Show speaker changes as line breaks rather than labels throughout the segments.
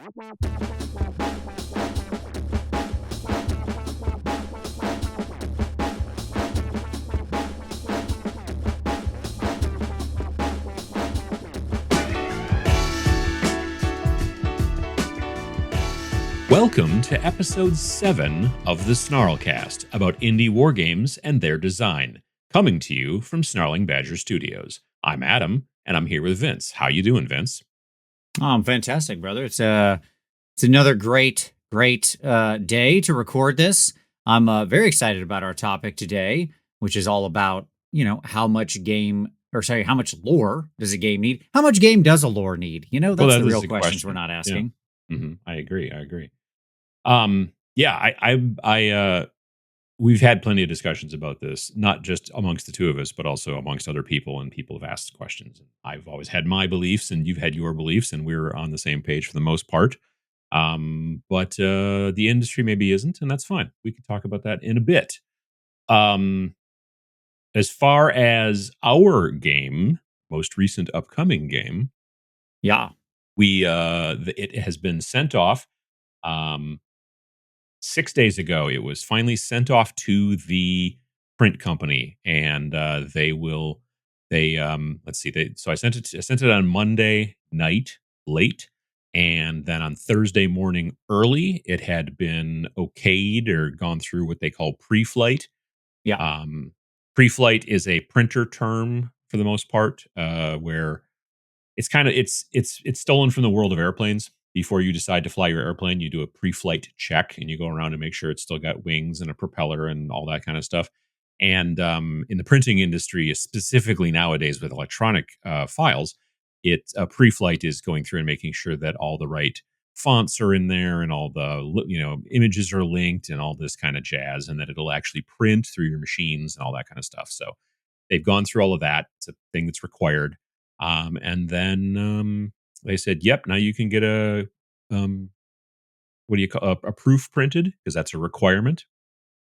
Welcome to episode 7 of the SNARLcast about indie wargames and their design, coming to you from Snarling Badger Studios. I'm Adam, and I'm here with Vince. How you doing, Vince?
Oh, I'm fantastic, brother. It's another great day to record this. I'm very excited about our topic today, which is all about, how much lore does a game need? How much game does a lore need? That's the real questions we're not asking.
Yeah. Mm-hmm. I agree. We've had plenty of discussions about this, not just amongst the two of us, but also amongst other people, and people have asked questions. I've always had my beliefs, and you've had your beliefs, and we're on the same page for the most part. But the industry maybe isn't, and that's fine. We can talk about that in a bit. As far as our game, most recent upcoming game, it has been sent off. 6 days ago, it was finally sent off to the print company, and let's see. So I sent it on Monday night late, and then on Thursday morning early, it had been okayed or gone through what they call pre-flight.
Yeah.
Pre-flight is a printer term for the most part, where it's stolen from the world of airplanes. Before you decide to fly your airplane, you do a pre-flight check, and you go around and make sure it's still got wings and a propeller and all that kind of stuff. And in the printing industry, specifically nowadays with electronic files, a pre-flight is going through and making sure that all the right fonts are in there and all the images are linked and all this kind of jazz, and that it'll actually print through your machines and all that kind of stuff. So they've gone through all of that. It's a thing that's required. And then they said, "Yep, now you can get a proof printed, because that's a requirement."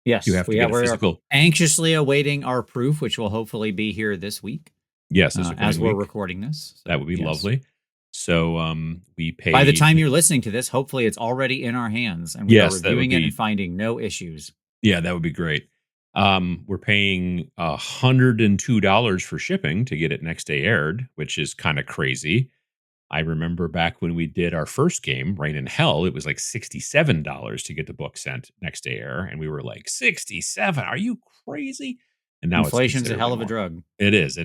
Yes,
you have to get a physical.
Anxiously awaiting our proof, which will hopefully be here this week.
Yes,
as we're recording this.
So that would be lovely. So we pay.
By the time you're listening to this, hopefully it's already in our hands, and we are reviewing it and finding no issues.
Yeah, that would be great. We're paying $102 for shipping to get it next day aired, which is kind of crazy. I remember back when we did our first game, Rain in Hell, it was like $67 to get the book sent next day air, and we were like, 67? Are you crazy? And now
inflation's a hell of a drug.
It is.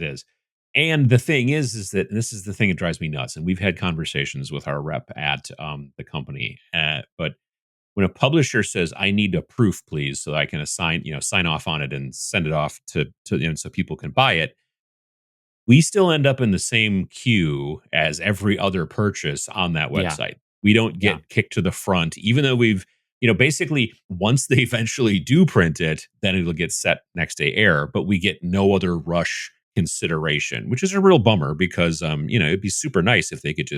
And the thing is that, and this is the thing that drives me nuts, and we've had conversations with our rep at the company, but when a publisher says, "I need a proof, please, so I can sign off on it and send it off to so people can buy it," we still end up in the same queue as every other purchase on that website. We don't get kicked to the front, even though we've, basically once they eventually do print it, then it'll get set next day air, but we get no other rush consideration, which is a real bummer, because, it'd be super nice if they could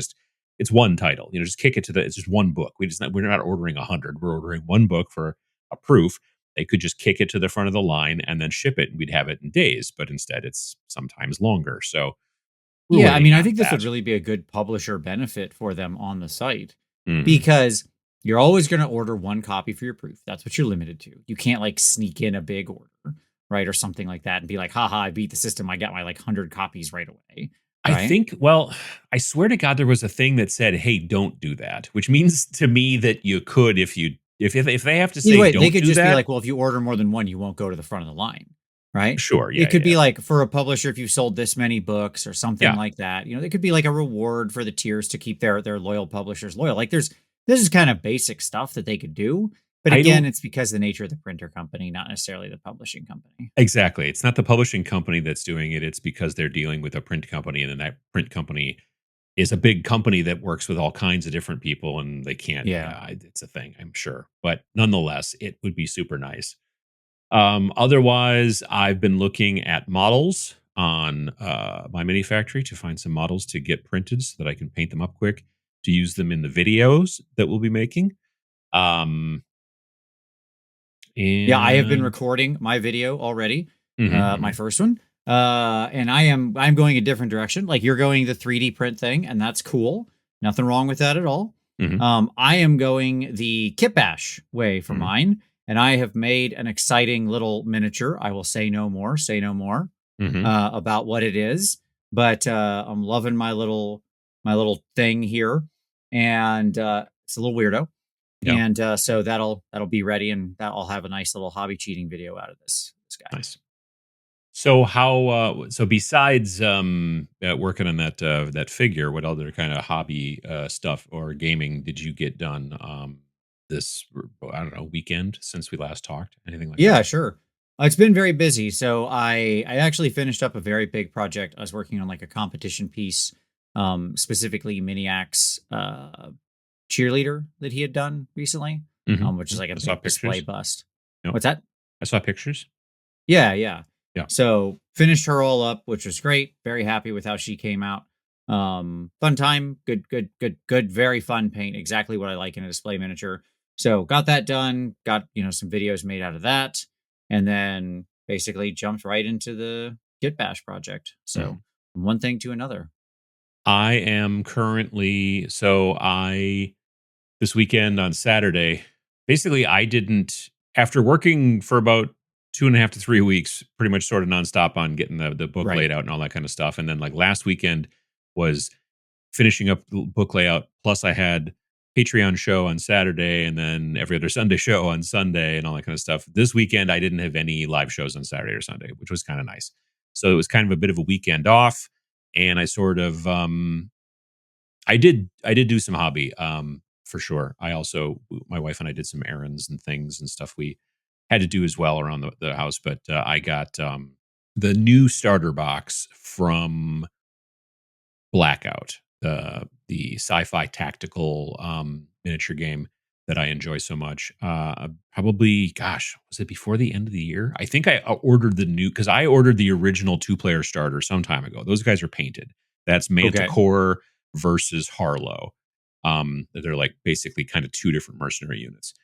it's one title, just kick it it's just one book. We're not ordering 100. We're ordering one book for a proof. They could just kick it to the front of the line and then ship it, and we'd have it in days. But instead, it's sometimes longer. So,
I think this would really be a good publisher benefit for them on the site, because you're always going to order one copy for your proof. That's what you're limited to. You can't sneak in a big order, right, or something like that, and be like, "Haha, I beat the system. I got my 100 copies right away." Right?
I think, I swear to God, there was a thing that said, "Hey, don't do that," which means to me that you could if they have to say,
"Don't do that." They could just be like, "Well, if you order more than one, you won't go to the front of the line." Right?
Sure. Yeah.
It could be like, for a publisher, if you sold this many books or something like that, it could be like a reward for the tiers to keep their loyal publishers loyal. This is kind of basic stuff that they could do. But again, it's because of the nature of the printer company, not necessarily the publishing company.
Exactly. It's not the publishing company that's doing it. It's because they're dealing with a print company, and then that print company is a big company that works with all kinds of different people, and they can't. It's a thing, I'm sure. But nonetheless, it would be super nice. Otherwise, I've been looking at models on my mini factory to find some models to get printed so that I can paint them up quick to use them in the videos that we'll be making.
I have been recording my video already, my first one, and I'm going a different direction. Like, you're going the 3D print thing, and that's cool. Nothing wrong with that at all.
Mhm.
I am going the kit bash way for
Mhm.
mine, and I have made an exciting little miniature. I will say no more,
Mhm.
about what it is, but I'm loving my little thing here, and it's a little weirdo,
Yeah.
and so that'll be ready, and that I'll have a nice little hobby cheating video out of this guy.
Nice. So how so besides working on that figure, what other kind of hobby stuff or gaming did you get done this I don't know, weekend since we last talked? Anything like
Yeah,
that?
sure. It's been very busy. So I actually finished up a very big project. I was working on like a competition piece, specifically Miniac's cheerleader that he had done recently,
Mhm.
which is like a
I saw
big display
pictures.
bust.
Yep.
What's that?
I saw pictures.
Yeah, yeah.
Yeah.
So finished her all up, which was great. Very happy with how she came out. Fun time, good, very fun paint. Exactly what I like in a display miniature. So got that done, got some videos made out of that, and then basically jumped right into the Git Bash project. So
Mhm.
from one thing to another.
I am currently so I this weekend on Saturday, basically I didn't after working for about 2.5 to 3 weeks, pretty much sort of nonstop on getting the book
Right.
laid out and all that kind of stuff. And then like last weekend was finishing up the book layout. Plus I had Patreon show on Saturday and then every other Sunday show on Sunday and all that kind of stuff. This weekend I didn't have any live shows on Saturday or Sunday, which was kind of nice. So it was kind of a bit of a weekend off. And I sort of I did do some hobby, for sure. I also my wife and I did some errands and things and stuff we had to do as well around the house, but, I got, the new starter box from Blackout, the sci-fi tactical, miniature game that I enjoy so much. Probably, gosh, was it before the end of the year? I think I ordered the new because I ordered the original two-player starter some time ago. Those guys are painted. That's
Okay.
Manticore versus Harlow. They're like basically kind of two different mercenary units.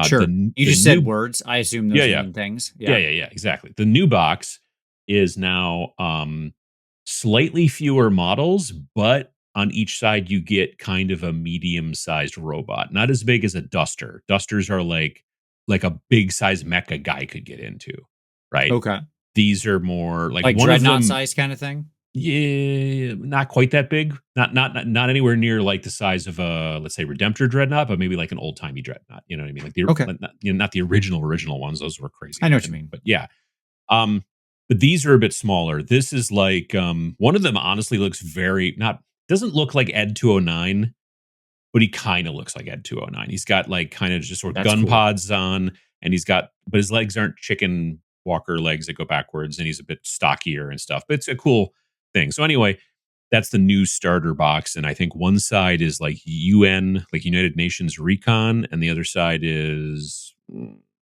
Sure. You
The
just said
new
words. I assume
yeah,
those
yeah.
mean things.
Yeah,
Yeah.
yeah, yeah, exactly. The new box is now slightly fewer models, but on each side you get kind of a medium-sized robot. Not as big as a duster. Dusters are like a big size mecha guy could get into, right?
Okay.
These are more like
Like
one of
dreadnought
them
size kind of thing.
yeah, not quite that big. Not anywhere near like the size of a let's say Redemptor Dreadnought, but maybe like an old-timey Dreadnought. You know what I mean?
Okay.
Like not, not the original ones. Those were crazy
I know what you
looking.
mean.
But yeah, um, but these are a bit smaller. This is like one of them honestly looks very not doesn't look like Ed 209, but he kind of looks like Ed 209. He's got like kind of just sort of
That's
gun
cool.
pods on, and but his legs aren't chicken walker legs that go backwards, and he's a bit stockier and stuff. But it's a cool thing. So anyway, that's the new starter box, and I think one side is like UN, like United Nations Recon, and the other side is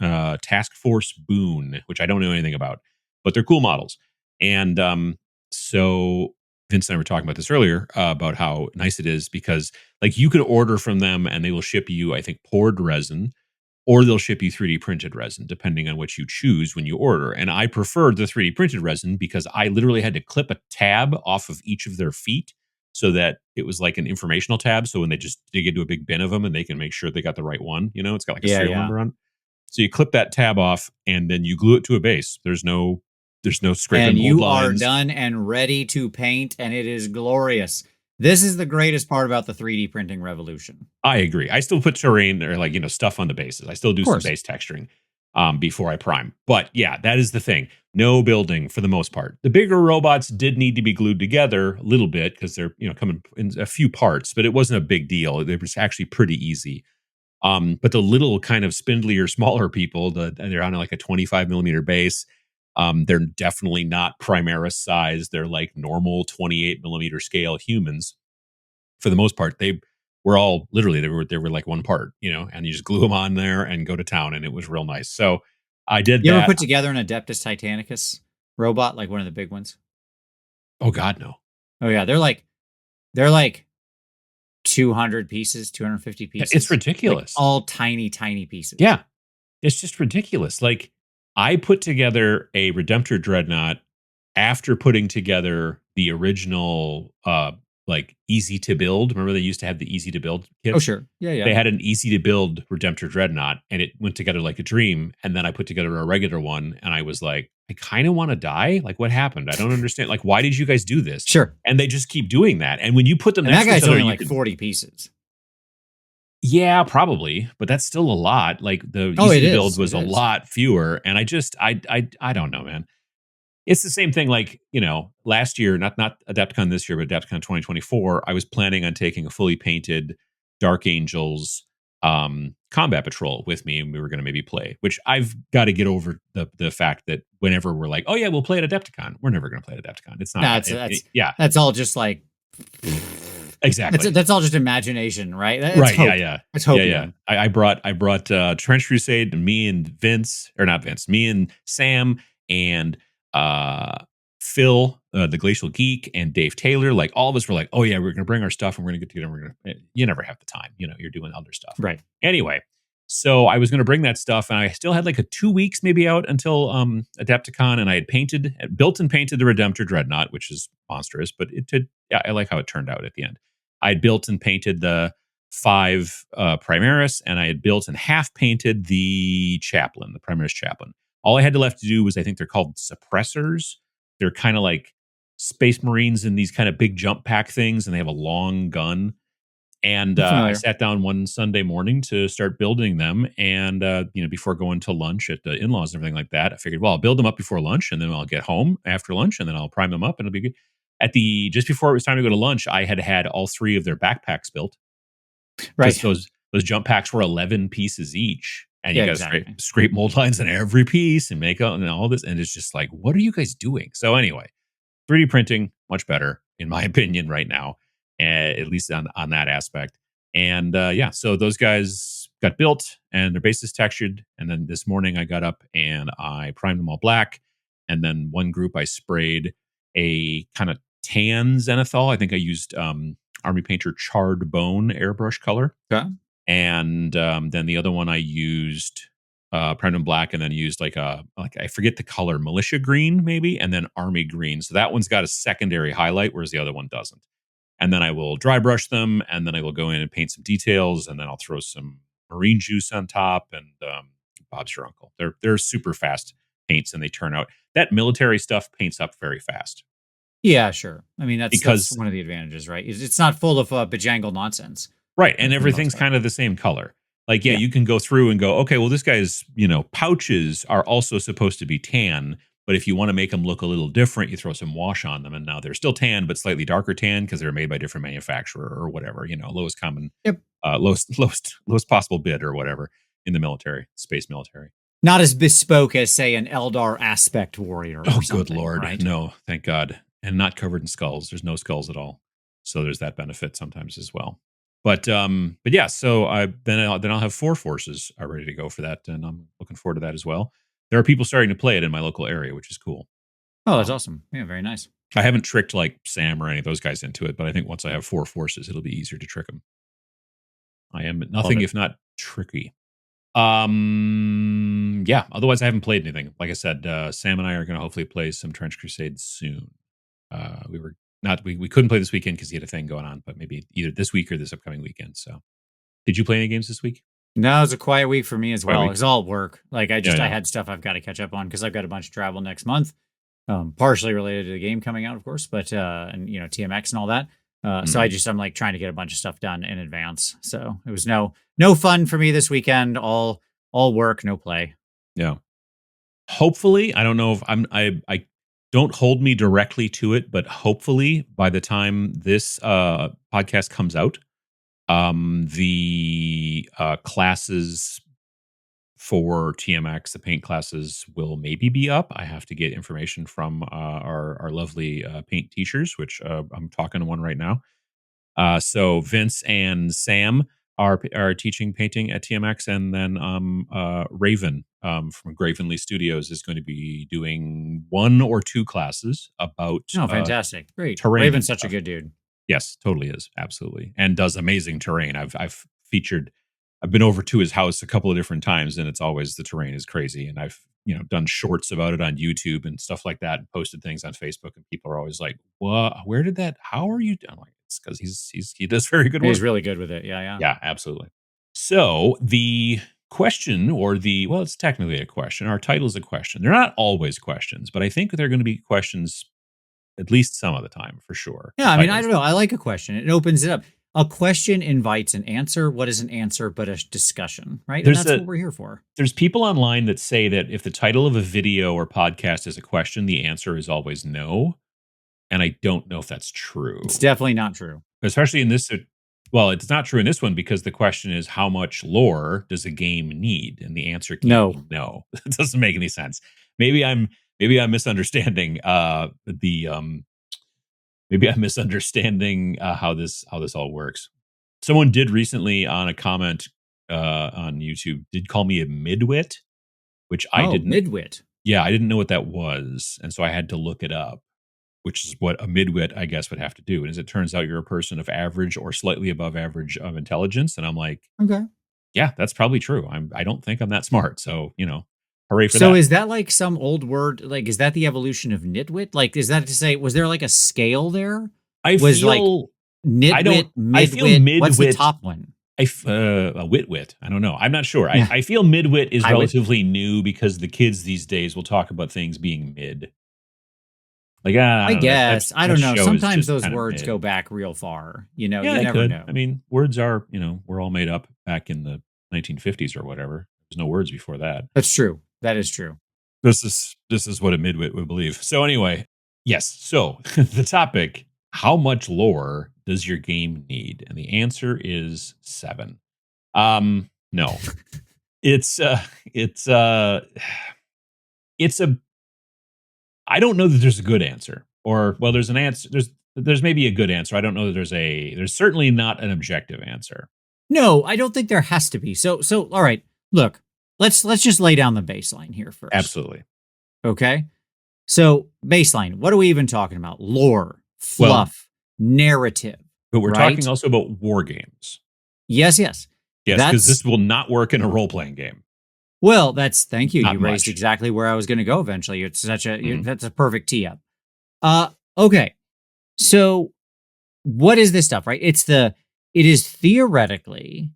Task Force Boone, which I don't know anything about, but they're cool models. And so Vince and I were talking about this earlier about how nice it is because like you could order from them and they will ship you, I think, poured resin or they'll ship you 3D printed resin, depending on what you choose when you order. And I preferred the 3D printed resin because I literally had to clip a tab off of each of their feet so that it was like an informational tab. So when they just dig into a big bin of them and they can make sure they got the right one, it's got like a
Yeah,
serial
yeah.
number on it. So you clip that tab off and then you glue it to a base. There's no scrape and
And
mold
you are
lines.
done and ready to paint, and it is glorious. This is the greatest part about the 3D printing revolution.
I agree. I still put terrain or like, stuff on the bases. I still do
Of
some
course.
base texturing before I prime. But yeah, that is the thing. No building for the most part. The bigger robots did need to be glued together a little bit because they're, coming in a few parts, but it wasn't a big deal. It was actually pretty easy. But the little kind of spindlier, smaller people, they're on like a 25 millimeter base. They're definitely not Primaris size. They're like normal 28 millimeter scale humans for the most part. They were all literally they were like one part, and you just glue them on there and go to town, and it was real nice. So I did
You ever
that.
put together an Adeptus Titanicus robot, like one of the big ones?
Oh God, no!
Oh yeah, they're like 200 pieces, 250
It's
pieces, like
ridiculous.
all tiny, tiny pieces.
Yeah, it's just ridiculous. Like I put together a Redemptor Dreadnought after putting together the original like easy to build. Remember they used to have the easy to build
Oh,
kits?
sure. Yeah, yeah.
They had an easy to build Redemptor Dreadnought, and it went together like a dream. And then I put together a regular one, and I was like, I kind of want to die. Like, what happened? I don't understand. Like, why did you guys do this?
Sure.
And they just keep doing that. And when you put them
And that
next to each
guy's
other,
only
you
like
can,
40 pieces.
yeah, probably, but that's still a lot. Like the
Oh,
easy
it
to build
is.
was
It
a
is.
lot fewer, and I don't know, man. It's the same thing. Like, last year, not Adepticon this year, but Adepticon 2024. I was planning on taking a fully painted Dark Angels combat patrol with me, and we were going to maybe play. Which I've got to get over the fact that whenever we're like, oh yeah, we'll play at Adepticon, we're never going to play at Adepticon. It's not.
No, that's
Yeah,
that's all just like
exactly.
that's all just imagination, right? It's
Right. Yeah.
hope.
Yeah.
It's
Yeah. Yeah.
hopium.
I brought Trench Crusade, and me and Vince, or not Vince, me and Sam and uh Phil, the Glacial Geek, and Dave Taylor. Like all of us were like, oh yeah, we're gonna bring our stuff and we're gonna get together. And we're gonna. You never have the time. You're doing other stuff.
Right.
Anyway, so I was gonna bring that stuff, and I still had like a 2 weeks maybe out until Adepticon, and I had built and painted the Redemptor Dreadnought, which is monstrous, but it did. Yeah, I like how it turned out at the end. I had built and painted the 5 Primaris, and I had built and half painted the Chaplain, the Primaris Chaplain. All I had left to do was, I think they're called suppressors. They're kind of like Space Marines in these kind of big jump pack things, and they have a long gun. And
I'm
I
familiar.
sat down one Sunday morning to start building them. And, before going to lunch at the in-laws and everything like that, I figured, well, I'll build them up before lunch, and then I'll get home after lunch, and then I'll prime them up, and it'll be good. Just before it was time to go to lunch, I had all 3 of their backpacks built, because
Right.
those jump packs were 11 pieces each, and you
Yeah,
got to
exactly.
scrape mold lines in every piece and make out and all this, and it's just like, what are you guys doing? So anyway, 3D printing much better in my opinion right now, at least on that aspect. And yeah, so those guys got built and their base is textured. And then this morning I got up and I primed them all black. And then one group I sprayed a kind of tan zenithal. I think I used Army Painter Charred Bone airbrush color.
Okay.
And then the other one I used primed them black, and then used like I forget the color, militia green maybe, and then army green. So that one's got a secondary highlight, whereas the other one doesn't. And then I will dry brush them, and then I will go in and paint some details, and then I'll throw some marine juice on top, and Bob's your uncle. They're super fast paints, and they turn out, that military stuff paints up very fast,
Yeah, sure. I mean, that's
because
one of the advantages, right? It's not full of bejangled nonsense
right, and
for the most
everything's
part.
kind of the same color. Like, yeah,
Yeah.
you can go through and go, okay, well, this guy's, pouches are also supposed to be tan, but if you want to make them look a little different, you throw some wash on them, and now they're still tan, but slightly darker tan because they're made by a different manufacturer or whatever. Lowest common,
Yep.
lowest possible bid or whatever in the military, space military.
Not as bespoke as, say, an Eldar aspect warrior
Oh,
or
good
something,
lord,
right?
no, thank God, and not covered in skulls. There's no skulls at all, so there's that benefit sometimes as well. But yeah, so then I'll have 4 forces ready to go for that, and I'm looking forward to that as well. There are people starting to play it in my local area, which is cool.
Oh, that's
Um,
awesome. Yeah, very nice.
I haven't tricked like Sam or any of those guys into it, but I think once I have 4 forces, it'll be easier to trick them. I am
Love
nothing
it.
if not tricky. Yeah. Otherwise, I haven't played anything. Like I said, Sam and I are going to hopefully play some Trench Crusade soon. We were not we couldn't play this weekend because he had a thing going on, but maybe either this week or this upcoming weekend. So, did you play any games this week?
No, it was a quiet week for me as
Quiet
well.
week.
It's all work. Like
Yeah,
I
yeah.
had stuff I've got to catch up on because I've got a bunch of travel next month. Partially related to the game coming out, of course, but and TMX and all that. So
Mhm.
I'm like trying to get a bunch of stuff done in advance. So it was no fun for me this weekend. All work, no play.
Yeah. Hopefully, I don't know if I don't hold me directly to it, but hopefully by the time this podcast comes out, the classes for TMX, the paint classes will maybe be up. I have to get information from our lovely paint teachers, which I'm talking to one right now. So Vince and Sam are teaching painting at TMX, and then Raven from Gravenly Studios is going to be doing 1 or 2 classes about
Oh, fantastic. Great.
terrain and
Raven's such a
stuff.
good dude.
Yes, totally is, absolutely, and does amazing terrain. I've featured. I've been over to his house a couple of different times, and it's always, the terrain is crazy. And I've done shorts about it on YouTube and stuff like that, and posted things on Facebook, and people are always like, "What? Where did that? How are you?" I'm like, points because he does very good
He's
work.
really good with it. Yeah, yeah.
Yeah, absolutely. So the question, or the well, it's technically a question. Our title is a question. They're not always questions, but I think they're going to be questions at least some of the time for sure. The
Yeah, I mean, I
titles.
don't know. I like a question. It opens it up. A question invites an answer. What is an answer but a discussion, right? And
There's
that's
a
what we're here for.
there's people online that say that if the title of a video or podcast is a question, the answer is always no. And I don't know if that's
It's
true.
definitely not true.
Especially in this well, it's not true in this one because the question is how much lore does a game need? And the answer can't
No.
be no. It doesn't make any sense. Maybe I'm misunderstanding maybe I'm misunderstanding how this all works. Someone did recently on a comment on YouTube did call me a midwit, which I
Oh,
didn't.
midwit.
Yeah, I didn't know what that was, and so I had to look it up, which is what a midwit, I guess, would have to do. And as it turns out, you're a person of average or slightly above average of intelligence, and I'm like,
Okay.
yeah, that's probably true. I don't think I'm that smart, so hooray for
So
that.
is that like some old word? Like, is that the evolution of nitwit? Like, is that to say, was there like a scale there?
I
Was like
feel I don't.
nitwit,
I feel
midwit? What's the
midwit.
top one?
A witwit. I don't know. I'm not sure.
Yeah.
I feel midwit is
Highwit.
relatively new because the kids these days will talk about things being mid. Like, I
I
don't know. That
guess. I
that
don't know.
show is
Sometimes
just
those
kind of
words go
mid.
back real far. You know,
Yeah,
you
they
never
could.
know.
I mean, words are, we're all made up back in the 1950s or whatever. There's no words before that.
That's true. That is true.
This is what a midwit would believe. So anyway, yes. So the topic: how much lore does your game need? And the answer is 7. No, it's it's it's a. I don't know that there's a good answer, or well, there's an answer. There's maybe a good answer. I don't know that there's certainly not an objective answer.
No, I don't think there has to be. So all right. Look, let's just lay down the baseline here first.
Absolutely.
Okay? So, baseline. What are we even talking about? Lore,
Well,
fluff, narrative,
but we're talking
right?
also about war games.
Yes, yes.
Yes, because
That's
this will not work in a role playing game.
well, thank you.
Not
You raised
much.
exactly where I was going to go eventually. It's such a
Mhm.
that's a perfect tee up. Okay. So, what is this stuff, right? It is theoretically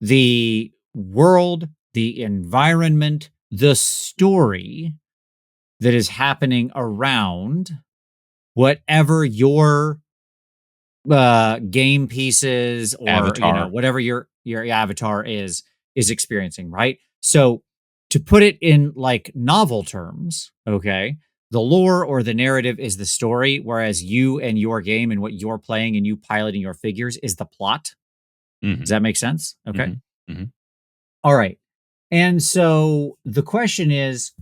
the world, the environment, the story that is happening around whatever your game pieces or
Avatar.
whatever your avatar is experiencing, right? So to put it in like novel terms, okay, the lore or the narrative is the story, whereas you and your game and what you're playing and you piloting your figures is the plot. Does
Mhm.
that make sense? Okay.
Mhm. Mhm.
All right. And so the question is,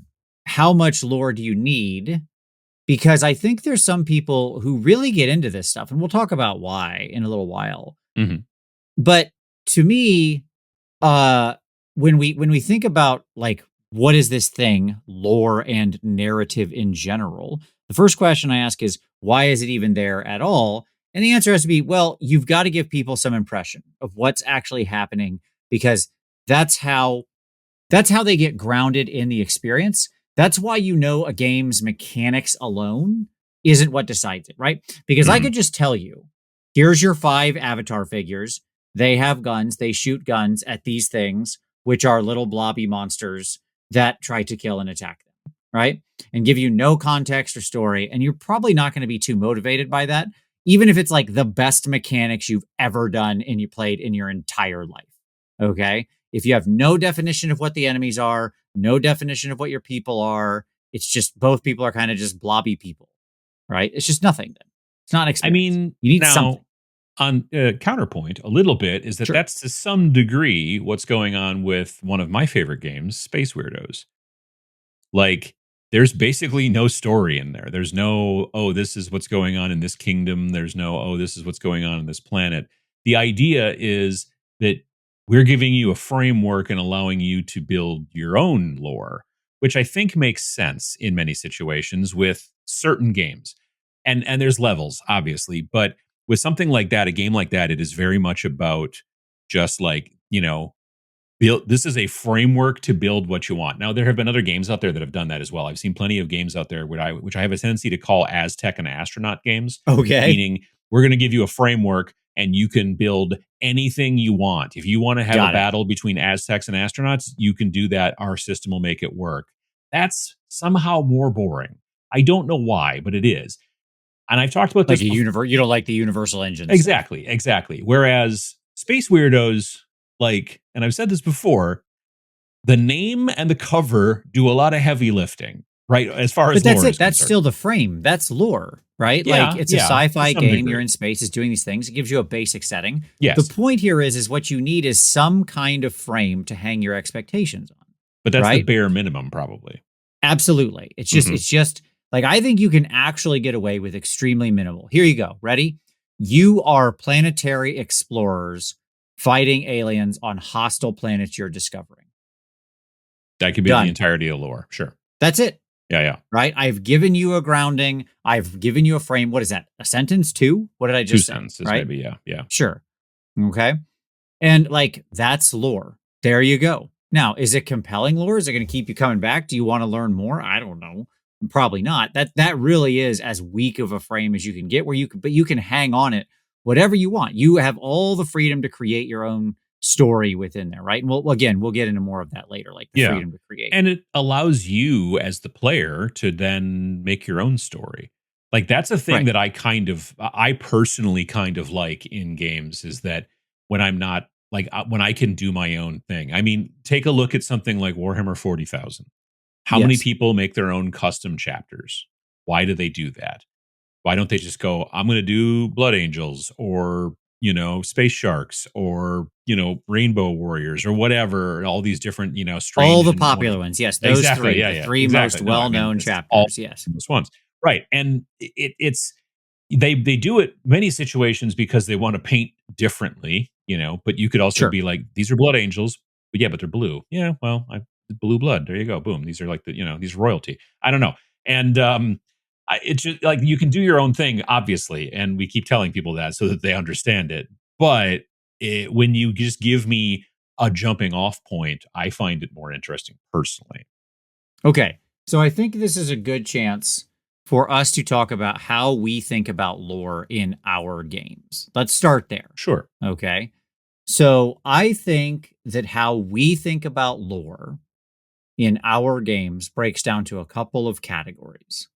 how much lore do you need? Because I think there's some people who really get into this stuff, and we'll talk about why in a little while.
Mhm.
But to me, uh, when we think about like what is this thing, lore and narrative in general, the first question I ask is why is it even there at all? And the answer has to be, well, you've got to give people some impression of what's actually happening because that's how that's how they get grounded in the experience. That's why a game's mechanics alone isn't what decides it, right? Because I
Mhm.
could just tell you, here's your 5 avatar figures. They have guns, they shoot guns at these things, which are little blobby monsters that try to kill and attack them, right? And give you no context or story. And you're probably not going to be too motivated by that, even if it's like the best mechanics you've ever done and you played in your entire life. Okay. If you have no definition of what the enemies are, no definition of what your people are, it's just both people are kind of just blobby people, right? It's just nothing then. It's not an
I
experience.
mean,
You need something.
now on counterpoint a little bit is that
Sure.
that's to some degree what's going on with one of my favorite games, Space Weirdos. Like, there's basically no story in there. There's no, oh, this is what's going on in this kingdom. There's no, oh, this is what's going on in this planet. The idea is that we're giving you a framework and allowing you to build your own lore, which I think makes sense in many situations with certain games. And there's levels, obviously, but with something like that, a game like that, it is very much about just like, build, this is a framework to build what you want. Now there have been other games out there that have done that as well. I've seen plenty of games out there which I have a tendency to call Aztec and astronaut games,
Okay.
meaning we're going to give you a framework and you can build anything you want. If you want to have a
Got it.
battle between Aztecs and astronauts, you can do that. Our system will make it work. That's somehow more boring. I don't know why, but it is. And I've talked about
Like
this
a
before.
you don't like the universal engine stuff.
Exactly. Whereas Space Weirdos, like, and I've said this before, the name and the cover do a lot of heavy lifting, right? As far as
But that's
lore
it.
is
That's
concerned.
still the frame. That's lore, right? Like it's a
To
sci-fi
some
game. You're
degree.
in space. It's doing these things. It gives you a basic setting. The
Yes.
point here is what you need is some kind of frame to hang your expectations on.
But that's the
right?
bare minimum, probably.
Absolutely. It's just like, I think you can actually get away with extremely minimal. Here you go. Ready? You are planetary explorers fighting aliens on hostile planets you're discovering.
That could be
Done.
the entirety of lore. Sure.
That's it.
Yeah.
Right? I've given you a grounding. I've given you a frame. What is that? A sentence? Two? What did I just say?
Two sentences,
right?
maybe. Yeah.
Sure. Okay. And like, that's lore. There you go. Now, is it compelling lore? Is it going to keep you coming back? Do you want to learn more? I don't know. Probably not. That really is as weak of a frame as you can get, but you can hang on it whatever you want. You have all the freedom to create your own story within there, right? And we'll get into more of that later, like the freedom to create.
And it allows you as the player to then make your own story. Like, that's a thing that I personally kind of like in games, is that when I'm not like, when I can do my own thing. I mean, take a look at something like Warhammer 40,000. How many people make their own custom chapters? Why do they do that? Why don't they just go, I'm going to do Blood Angels, or, Space Sharks, or, Rainbow Warriors, or whatever, all these different, strange.
All the popular ones. Yes. Those
exactly,
three, the three most well-known chapters. Yes.
Those ones. Right. And it's, they do it many situations because they want to paint differently, but you could also be like, these are Blood Angels, but they're blue. Yeah. Well, blue blood. There you go. Boom. These are like these royalty. I don't know. And, it's just like, you can do your own thing, obviously. And we keep telling people that so that they understand it. But when you just give me a jumping off point, I find it more interesting personally.
Okay. So I think this is a good chance for us to talk about how we think about lore in our games. Let's start there.
Sure.
Okay. So I think that how we think about lore in our games breaks down to a couple of categories,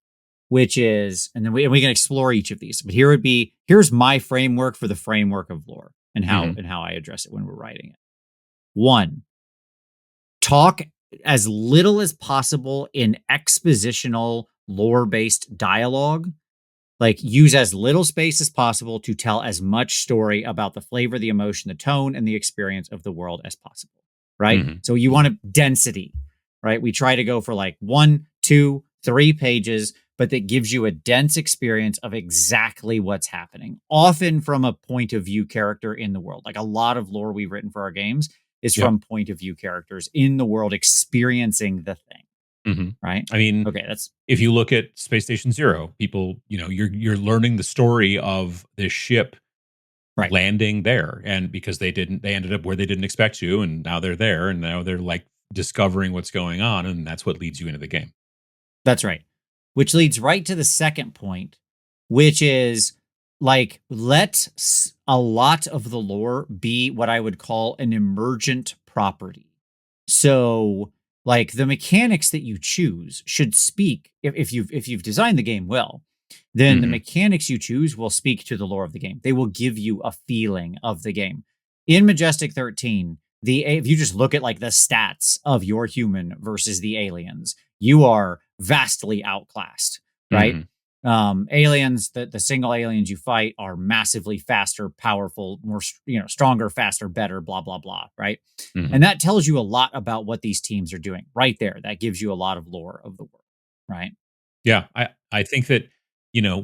which is, and then we can explore each of these. But here's my framework for the framework of lore and how I address it when we're writing it. 1, talk as little as possible in expositional lore-based dialogue. Like, use as little space as possible to tell as much story about the flavor, the emotion, the tone, and the experience of the world as possible. Right? So you want density, right? We try to go for like 1, 2, 3 pages, but that gives you a dense experience of exactly what's happening, often from a point of view character in the world. Like, a lot of lore we've written for our games is from point of view characters in the world experiencing the thing. Right?
I mean, if you look at Space Station Zero, people, you're learning the story of this ship landing there, and because they ended up where they didn't expect to, and now they're there, and now they're like discovering what's going on, and that's what leads you into the game.
That's right. Which leads right to the second point, which is like, let a lot of the lore be what I would call an emergent property. So, like, the mechanics that you choose should speak, if you've designed the game well, then the mechanics you choose will speak to the lore of the game. They will give you a feeling of the game. In Majestic 13, if you just look at like the stats of your human versus the aliens, you are vastly outclassed, right? Aliens, the single aliens you fight are massively faster, powerful, more, stronger, faster, better, blah, blah, blah, right? And that tells you a lot about what these teams are doing right there. That gives you a lot of lore of the world, right?
Yeah, I think that,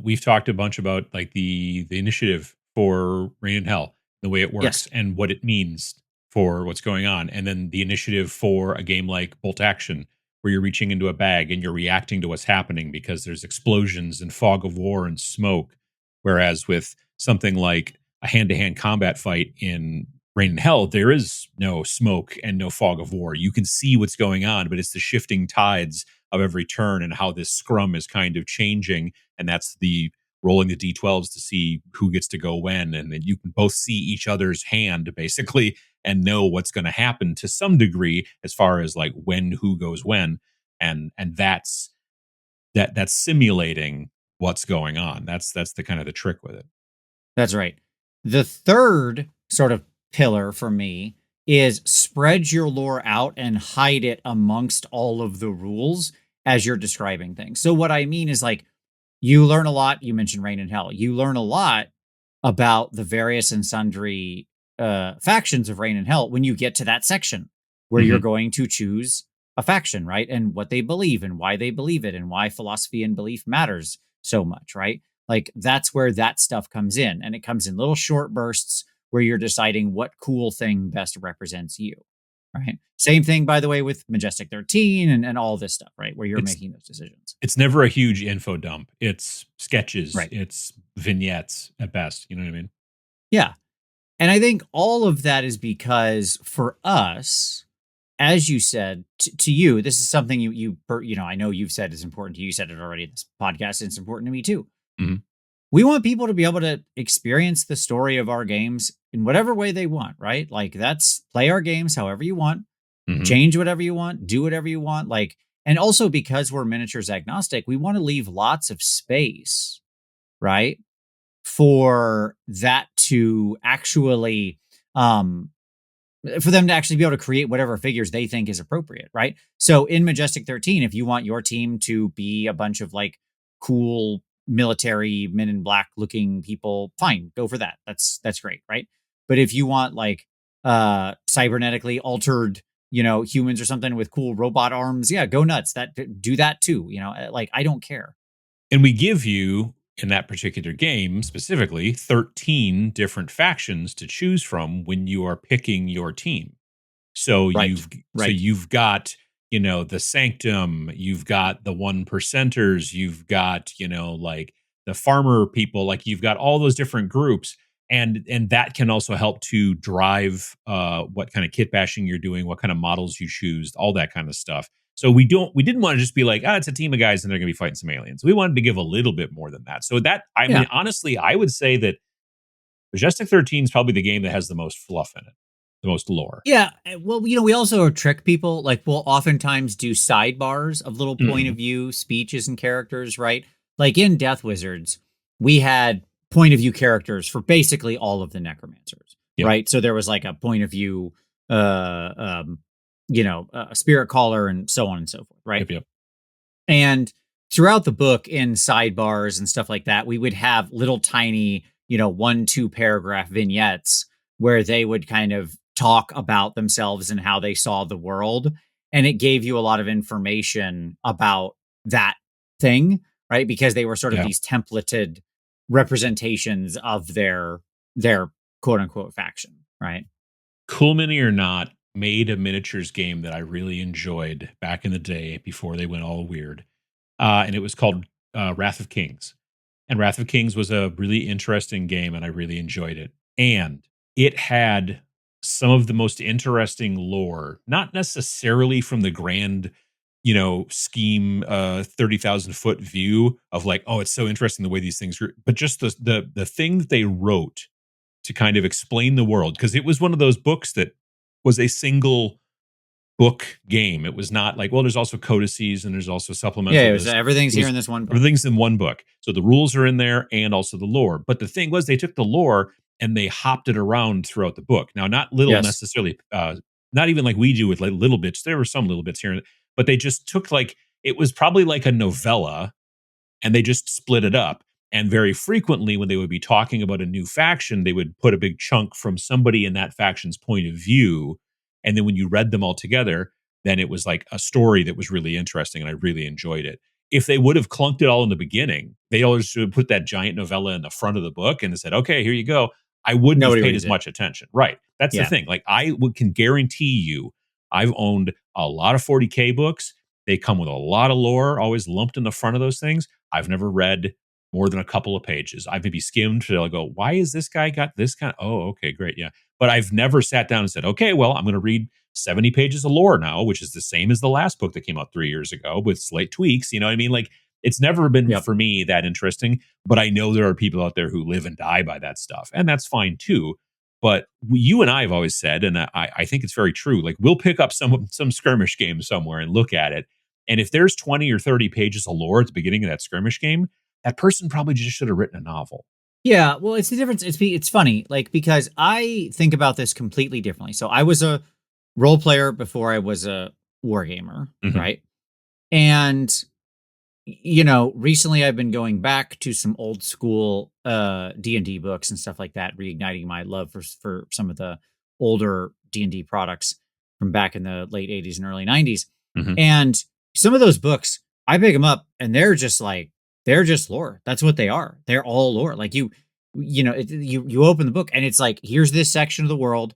we've talked a bunch about like the initiative for Reign in Hell, the way it works and what it means for what's going on. And then the initiative for a game like Bolt Action, where you're reaching into a bag and you're reacting to what's happening because there's explosions and fog of war and smoke. Whereas with something like a hand-to-hand combat fight in Reign in Hell, there is no smoke and no fog of war. You can see what's going on, but it's the shifting tides of every turn and how this scrum is kind of changing. And that's the rolling the d12s to see who gets to go when, and then you can both see each other's hand basically and know what's going to happen to some degree as far as like when who goes when, and that's simulating what's going on. That's the kind of the trick with it.
That's right. The third sort of pillar for me is spread your lore out and hide it amongst all of the rules as you're describing things. So what I mean is like you learn a lot. You mentioned Rain and Hell. You learn a lot about the various and sundry factions of Rain and Hell when you get to that section where you're
Mhm.
going to choose a faction, right? And what they believe and why they believe it and why philosophy and belief matters so much, right? Like that's where that stuff comes in. And it comes in little short bursts where you're deciding what cool thing best represents you, right? Same thing, by the way, with Majestic 13 and all this stuff, right? Where you're
It's
making those decisions.
it's never a huge info dump. It's sketches,
Right.
it's vignettes at best. You know what I mean?
Yeah. And I think all of that is because for us, as you said to you, this is something you know, I know you've said is important to you. You said it already in this podcast. And it's important to me too.
Mhm.
We want people to be able to experience the story of our games in whatever way they want, right? Like that's play our games however you want,
Mhm.
change whatever you want, do whatever you want. Like, and also because we're miniatures agnostic, we want to leave lots of space, right? For that to actually um for them to actually be able to create whatever figures they think is appropriate, right? So in Majestic 13, if you want your team to be a bunch of like cool military men in black looking people, fine, go for that. That's great, right? But if you want like cybernetically altered, you know, humans or something with cool robot arms, yeah, go nuts. That do that too, you know, like I don't care.
And we give you, in that particular game specifically, 13 different factions to choose from when you are picking your team. So
Right. Right.
you've got, the Sanctum, you've got the one percenters, you've got, like the farmer people, like you've got all those different groups. And that can also help to drive what kind of kit bashing you're doing, what kind of models you choose, all that kind of stuff. So we didn't want to just be like, it's a team of guys and they're gonna be fighting some aliens. We wanted to give a little bit more than that. So that, I mean,
Yeah.
honestly, I would say that Majestic 13 is probably the game that has the most fluff in it, the most lore.
Yeah. Well, you know, we also trick people. Like, we'll oftentimes do sidebars of little point of
Mhm.
view speeches and characters, right? Like in Death Wizards, we had point of view characters for basically all of the necromancers,
Yep.
right? So there was like a point of view, uh, um, a spirit caller and so on and so forth, right?
Yep. Yep.
And throughout the book, in sidebars and stuff like that, we would have little tiny, 1, 2 paragraph vignettes where they would kind of talk about themselves and how they saw the world. And it gave you a lot of information about that thing, right? Because they were sort of
Yeah.
these templated representations of their quote unquote faction, right?
Cool Mini or Not made a miniatures game that I really enjoyed back in the day before they went all weird. And it was called Wrath of Kings. And Wrath of Kings was a really interesting game, and I really enjoyed it. And it had some of the most interesting lore, not necessarily from the grand, scheme, 30,000 foot view of like, oh, it's so interesting the way these things are, but just the thing that they wrote to kind of explain the world, because it was one of those books that was a single book game. It was not like, well, there's also codices and there's also
Yeah,
supplemental this.
everything's
It
here
was
in this one book.
everything's in one book. So the rules are in there and also the lore. But the thing was, they took the lore and they hopped it around throughout the book. Now, not little
Yes.
necessarily, not even like we do with like little bits. There were some little bits here, but they just took like, it was probably like a novella, and they just split it up. And very frequently, when they would be talking about a new faction, they would put a big chunk from somebody in that faction's point of view. And then when you read them all together, then it was like a story that was really interesting, and I really enjoyed it. If they would have clunked it all in the beginning, they always should have put that giant novella in the front of the book and said, okay, here you go. I wouldn't have
Nobody
paid
reads
as
it.
much attention. Right. That's the
Yeah.
thing. Like, can guarantee you, I've owned a lot of 40K books. They come with a lot of lore, always lumped in the front of those things. I've never read more than a couple of pages. I've maybe skimmed to go, why is this guy got this kind of, oh, okay, great. Yeah. But I've never sat down and said, okay, well, I'm going to read 70 pages of lore now, which is the same as the last book that came out 3 years ago with slight tweaks. You know what I mean? Like, It's never been
Yep.
for me that interesting, but I know there are people out there who live and die by that stuff, and that's fine too. But you and I have always said, and I think it's very true. Like we'll pick up some skirmish game somewhere and look at it, and if there's 20 or 30 pages of lore at the beginning of that skirmish game, that person probably just should have written a novel.
Yeah, well, it's the difference. It's funny, like because I think about this completely differently. So I was a role player before I was a wargamer,
Mhm.
right? And you know, recently I've been going back to some old school D&D books and stuff like that, reigniting my love for some of the older D&D products from back in the late 80s and early 90s.
Mhm.
And some of those books, I pick them up and they're just lore. That's what they are. They're all lore. Like you open the book and it's like, here's this section of the world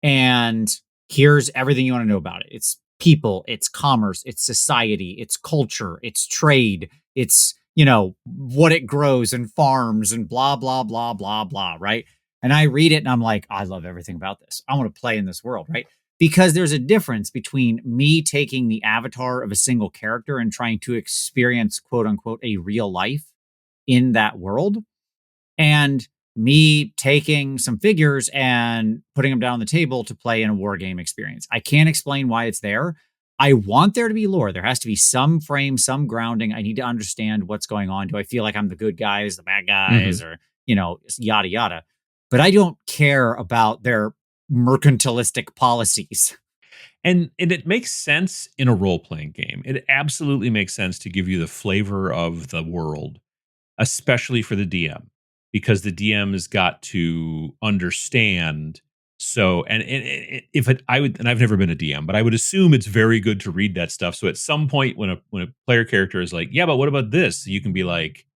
and here's everything you want to know about it. It's people, it's commerce, it's society, it's culture, it's trade, it's, you know, what it grows and farms and blah, blah, blah, blah, blah, right? And I read it and I'm like, I love everything about this. I want to play in this world, right? Because there's a difference between me taking the avatar of a single character and trying to experience, quote unquote, a real life in that world and me taking some figures and putting them down on the table to play in a war game experience. I can't explain why it's there. I want there to be lore. There has to be some frame, some grounding. I need to understand what's going on. Do I feel like I'm the good guys, the bad guys,
Mhm.
or, you know, yada, yada. But I don't care about their mercantilistic policies.
And it makes sense in a role playing game. It absolutely makes sense to give you the flavor of the world, especially for the DM, because the DM has got to understand. So, and if it, I would, and I've never been a DM, but I would assume it's very good to read that stuff. So at some point, when a player character is like, "Yeah, but what about this?" You can be like,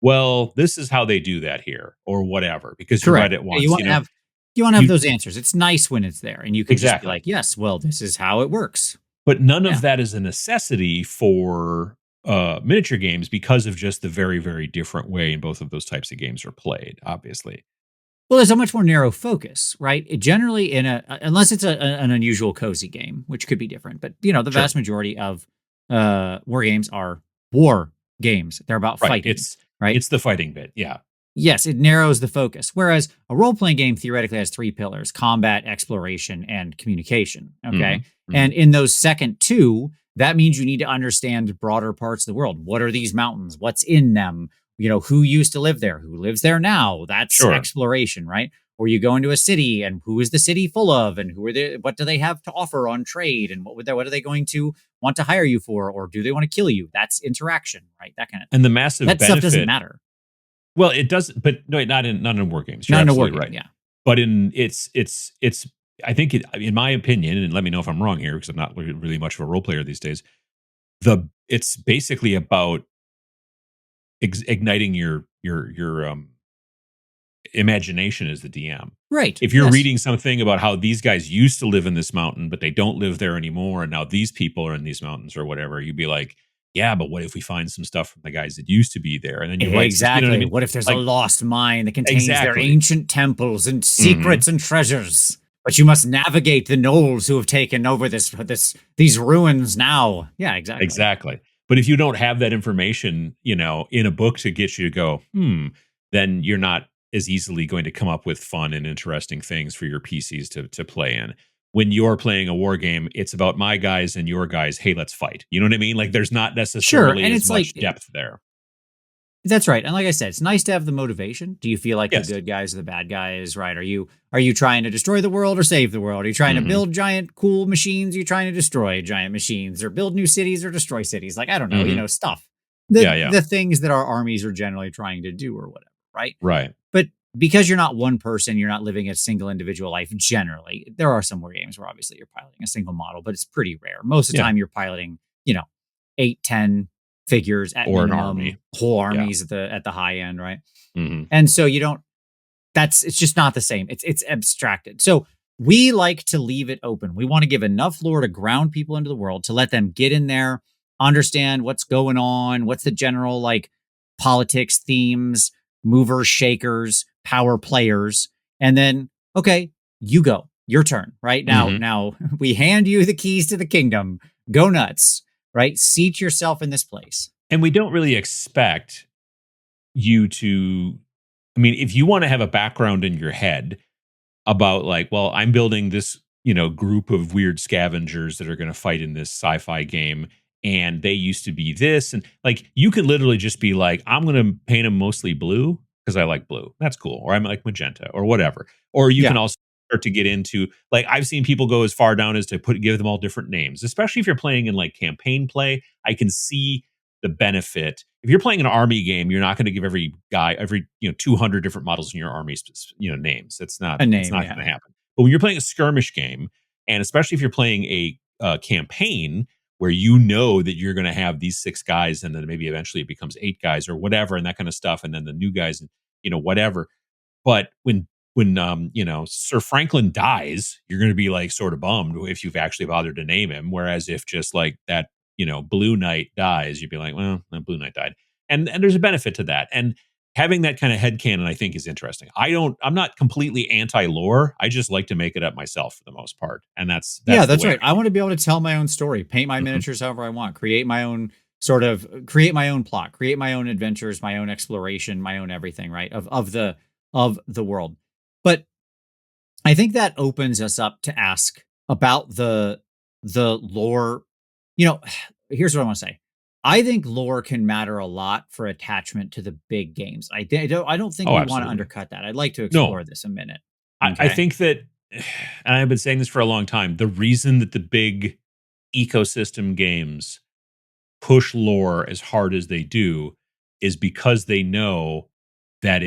"Well, this is how they do that here," or whatever, because you read
Correct.
it
Yeah,
once.
you want to have
You
those answers. It's nice when it's there and you can just be
exactly.
like, yes, well, this is how it works.
But none
Yeah.
of that is a necessity for miniature games because of just the very, very different way in both of those types of games are played, obviously.
Well, there's a much more narrow focus, right? It generally, in unless it's an unusual cozy game, which could be different, but you know, the
Sure.
vast majority of war games are war games. They're about
Right.
fighting, right?
It's the fighting bit. Yeah.
Yes, it narrows the focus. Whereas a role playing game theoretically has three pillars: combat, exploration, and communication. Okay.
Mhm. Mhm.
And in those second two, that means you need to understand broader parts of the world. What are these mountains? What's in them? You know, who used to live there? Who lives there now? That's
Sure.
exploration, right? Or you go into a city and who is the city full of and who are they, what do they have to offer on trade and what are they going to want to hire you for or do they want to kill you? That's interaction, right? That kind of thing.
And the massive
That stuff doesn't
benefit.
matter.
Well, it does, but no, not in war games. You're
Not in a war
absolutely
game,
right.
yeah.
But in it's. I think in my opinion, and let me know if I'm wrong here because I'm not really much of a role player these days. It's basically about igniting your imagination as the DM.
Right.
If you're
Yes.
reading something about how these guys used to live in this mountain, but they don't live there anymore, and now these people are in these mountains or whatever, you'd be like, yeah, but what if we find some stuff from the guys that used to be there? And then you write some, you know what I
Exactly.
mean?
What if there's a
Like,
lost mine that contains their
exactly.
ancient temples and
Hmm.
secrets and treasures? But you must navigate the gnolls who have taken over these ruins now. Yeah, exactly.
Exactly. But if you don't have that information, in a book to get you to go, then you're not as easily going to come up with fun and interesting things for your PCs to play in. When you're playing a war game, it's about my guys and your guys. Hey, let's fight. You know what I mean? Like there's not
Sure.
necessarily
And
as
it's
much
like
depth there.
that's right. And like I said, it's nice to have the motivation. Do you feel like the
Yes.
good guys or the bad guys, right? Are you trying to destroy the world or save the world? Are you trying to
Hmm.
build giant cool machines? Are you trying to destroy giant machines or build new cities or destroy cities? Like I don't know,
Hmm.
stuff.
Yeah,
The
yeah.
the things that our armies are generally trying to do or whatever, right?
Right.
But because you're not one person, you're not living a single individual life generally. There are some war games where obviously you're piloting a single model, but it's pretty rare. Most of the
Yeah.
time you're piloting, you know, 8, 10 figures at
Or an army.
minimum, whole
Yeah.
armies at the high end, right?
Hmm.
And so you don't it's just not the same. It's abstracted. So we like to leave it open. We want to give enough lore to ground people into the world to let them get in there, understand what's going on, what's the general like politics, themes, movers, shakers, power players, and then okay, you go. Your turn, right? Now
Hmm.
now we hand you the keys to the kingdom. Go nuts, right? Seat yourself in this place.
And we don't really expect you to, I mean, if you want to have a background in your head about like, well, I'm building this, group of weird scavengers that are going to fight in this sci-fi game, and they used to be this, and like you could literally just be like, I'm going to paint them mostly blue because I like blue. That's cool. Or I'm like magenta or whatever. Or you can
Yeah,
also start to get into like I've seen people go as far down as to give them all different names, especially if you're playing in like campaign play. I can see the benefit. If you're playing an army game, you're not going to give every guy 200 different models in your army names.
a
It's
name,
not
yeah.
going to happen. But when you're playing a skirmish game, and especially if you're playing a campaign where you know that you're going to have these 6 guys, and then maybe eventually it becomes 8 guys or whatever, and that kind of stuff, and then the new guys, and whatever. But when Sir Franklin dies, you're going to be like sort of bummed if you've actually bothered to name him. Whereas if just like that, Blue Knight dies, you'd be like, well, that Blue Knight died, and there's a benefit to that. And having that kind of headcanon, I think, is interesting. I'm not completely anti lore. I just like to make it up myself for the most part, and
Yeah,
that's the
that's
way
right.
I
I want to be able to tell my own story, paint my
am.
miniatures however I want, create my own plot, create my own adventures, my own exploration, my own everything, right? Of the world. But I think that opens us up to ask about the lore. You know, here's what I want to say. I think lore can matter a lot for attachment to the big games. I don't think
Oh,
we want to
absolutely.
undercut that. I'd like to
No,
explore this a minute.
I
Okay.
think that, and I've been saying this for a long time, the reason that the big ecosystem games push lore as hard as they do is because they know that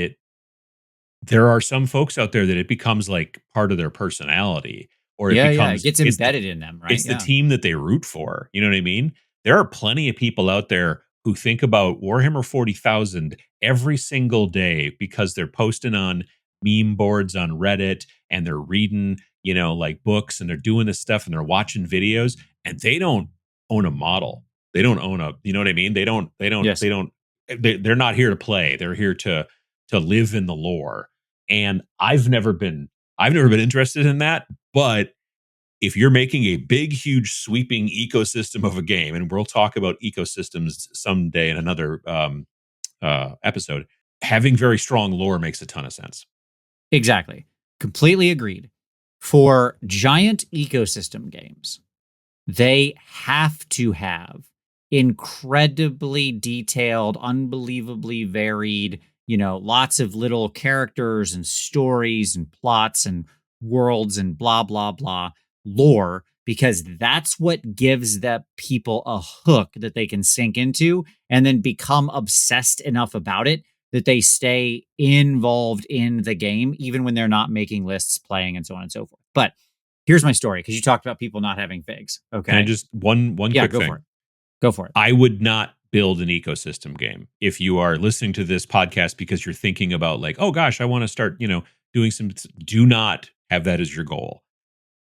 there are some folks out there that it becomes like part of their personality, or it
Yeah, yeah. It
becomes
gets embedded in them, right?
it's the
Yeah.
team that they root for. You know what I mean? There are plenty of people out there who think about Warhammer 40,000 every single day because they're posting on meme boards on Reddit, and they're reading, like books, and they're doing this stuff, and they're watching videos, and they don't own a model. They don't own you know what I mean?
Yes.
They're not here to play. They're here to live in the lore. And I've never been interested in that, but if you're making a big, huge, sweeping ecosystem of a game, and we'll talk about ecosystems someday in another episode, having very strong lore makes a ton of sense.
Exactly. Completely agreed. For giant ecosystem games, they have to have incredibly detailed, unbelievably varied, lots of little characters and stories and plots and worlds and blah, blah, blah lore, because that's what gives the people a hook that they can sink into and then become obsessed enough about it that they stay involved in the game, even when they're not making lists, playing, and so on and so forth. But here's my story, because you talked about people not having figs.
Can I
Okay.
just one
Yeah,
quick
go for
thing?
it. Go for it.
I would not build an ecosystem game. If you are listening to this podcast because you're thinking about like, oh gosh, I want to start, doing some, do not have that as your goal.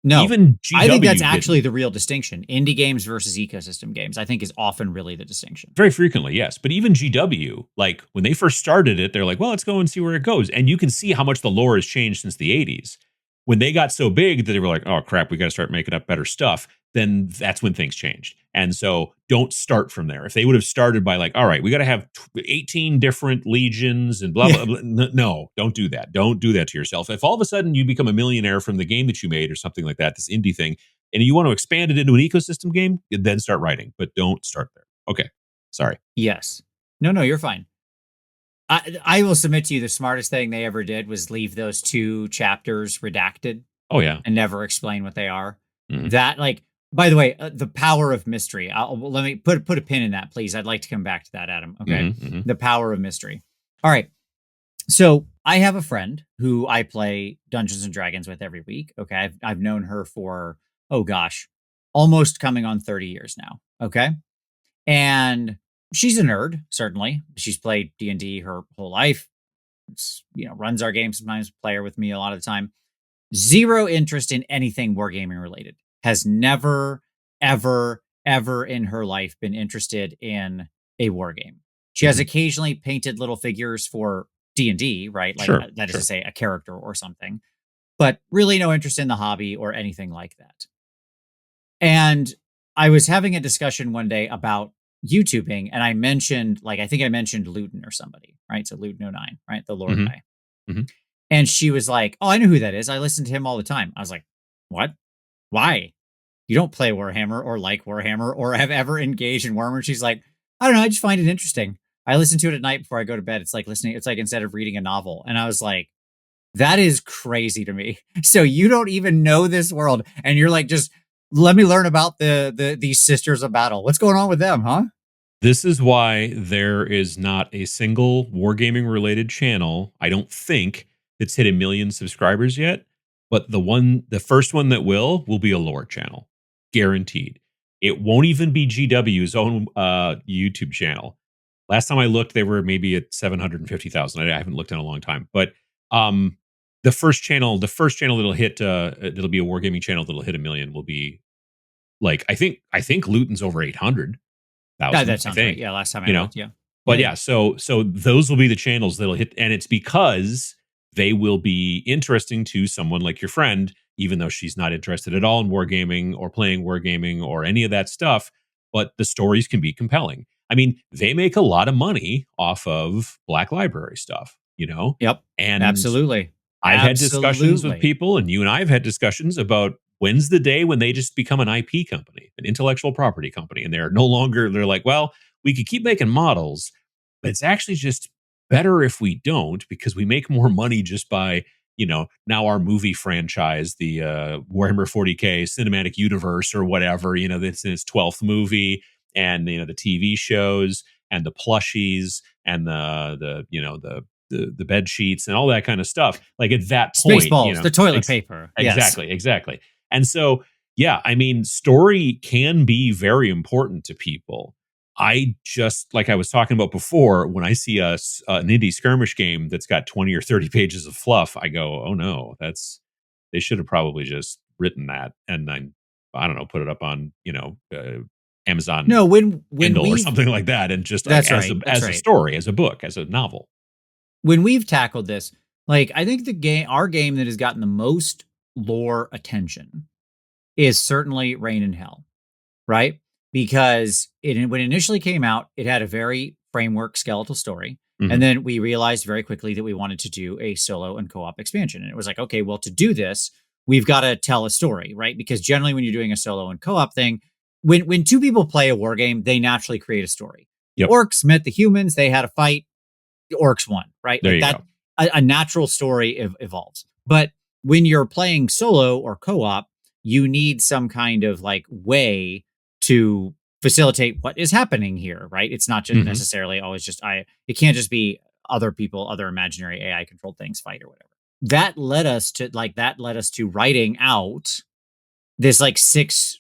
No,
Even
I think that's
GW
actually
didn't.
the real distinction. Indie games versus ecosystem games, I think, is often really the distinction.
Very frequently, yes. But even GW, like when they first started it, they're like, well, let's go and see where it goes. And you can see how much the lore has changed since the 80s. When they got so big that they were like, oh crap, we got to start making up better stuff, then that's when things changed. And so don't start from there. If they would have started by like, all right, we got to have 18 different legions and blah,
Yeah.
blah, blah. No, don't do that. Don't do that to yourself. If all of a sudden you become a millionaire from the game that you made or something like that, this indie thing, and you want to expand it into an ecosystem game, then start writing, but don't start there. Okay. Sorry.
Yes. No, no, you're fine. I will submit to you the smartest thing they ever did was leave those 2 chapters redacted
Oh yeah.
and never explain what they are.
Mhm.
That, like, by the way, the power of mystery. Let me put a pin in that, please. I'd like to come back to that, Adam. Okay.
Mhm. Mhm.
The power of mystery. All right. So I have a friend who I play Dungeons and Dragons with every week. Okay. I've known her for, oh gosh, almost coming on 30 years now. Okay. And she's a nerd, certainly. She's played D&D her whole life. Runs our game sometimes, play her with me a lot of the time. Zero interest in anything wargaming related. Has never, ever, ever in her life been interested in a war game. She has
Mhm.
occasionally painted little figures for D&D, right? Like,
Sure.
that is to
Sure.
say, a character or something, but really no interest in the hobby or anything like that. And I was having a discussion one day about YouTubing and I mentioned, like, I think I mentioned Luton or somebody, right? So Luton09, right? The lore
Mhm.
guy.
Mhm.
And she was like, "Oh, I know who that is. I listen to him all the time." I was like, "What? Why? You don't play Warhammer or like Warhammer or have ever engaged in Warhammer?" She's like, "I don't know. I just find it interesting. I listen to it at night before I go to bed. It's like listening. It's like instead of reading a novel." And I was like, "That is crazy to me." So you don't even know this world, and you're like, "Just let me learn about these sisters of battle. What's going on with them, huh?"
This is why there is not a single wargaming related channel, I don't think, that's hit 1,000,000 subscribers yet. But the first one that will be a lore channel, guaranteed. It won't even be GW's own YouTube channel. Last time I looked, they were maybe at 750,000. I haven't looked in a long time, but um, the first channel that'll hit, it'll be a wargaming channel that'll hit 1,000,000 will be like I think Luton's over 800,000,
That
I
sounds right.
think,
Yeah, last time I
you know?
looked, yeah. Yeah,
But
yeah.
yeah, so those will be the channels that'll hit, and it's because they will be interesting to someone like your friend, even though she's not interested at all in wargaming or playing wargaming or any of that stuff, but the stories can be compelling. I mean, they make a lot of money off of Black Library stuff, you know?
Yep.
And
Absolutely.
I've had discussions with
Absolutely.
people, and you and I have had discussions about when's the day when they just become an IP company, an intellectual property company, and they're no longer, they're like, well, we could keep making models, but it's actually just better if we don't because we make more money just by, now our movie franchise, the Warhammer 40K cinematic universe or whatever, this is its 12th movie, and the TV shows and the plushies and the bed sheets and all that kind of stuff. Like at that point,
Spaceballs, the toilet
ex-
paper. Yes.
exactly. And so, yeah, I mean, story can be very important to people. I just, like I was talking about before, when I see an indie skirmish game that's got 20 or 30 pages of fluff, I go, oh no, they should have probably just written that and then, I don't know, put it up on, Amazon
No, when
Kindle or
we've
something like that, and just like
that's right. That's
as a
right.
story, as a book, as a novel.
When we've tackled this, like, I think our game that has gotten the most lore attention is certainly Rain in Hell, right? Because when it initially came out, it had a very framework skeletal story. And
Mhm.
then we realized very quickly that we wanted to do a solo and co-op expansion. And it was like, okay, well, to do this, we've got to tell a story, right? Because generally when you're doing a solo and co-op thing, when two people play a war game, they naturally create a story. The
Yep.
orcs met the humans, they had a fight, the orcs won, right?
There
Like
you
that,
go.
a natural story evolves. But when you're playing solo or co-op, you need some kind of like way to facilitate what is happening here, right? It's not just
Mhm.
necessarily always just it can't just be other people, other imaginary AI controlled things fight or whatever. That led us to writing out this like six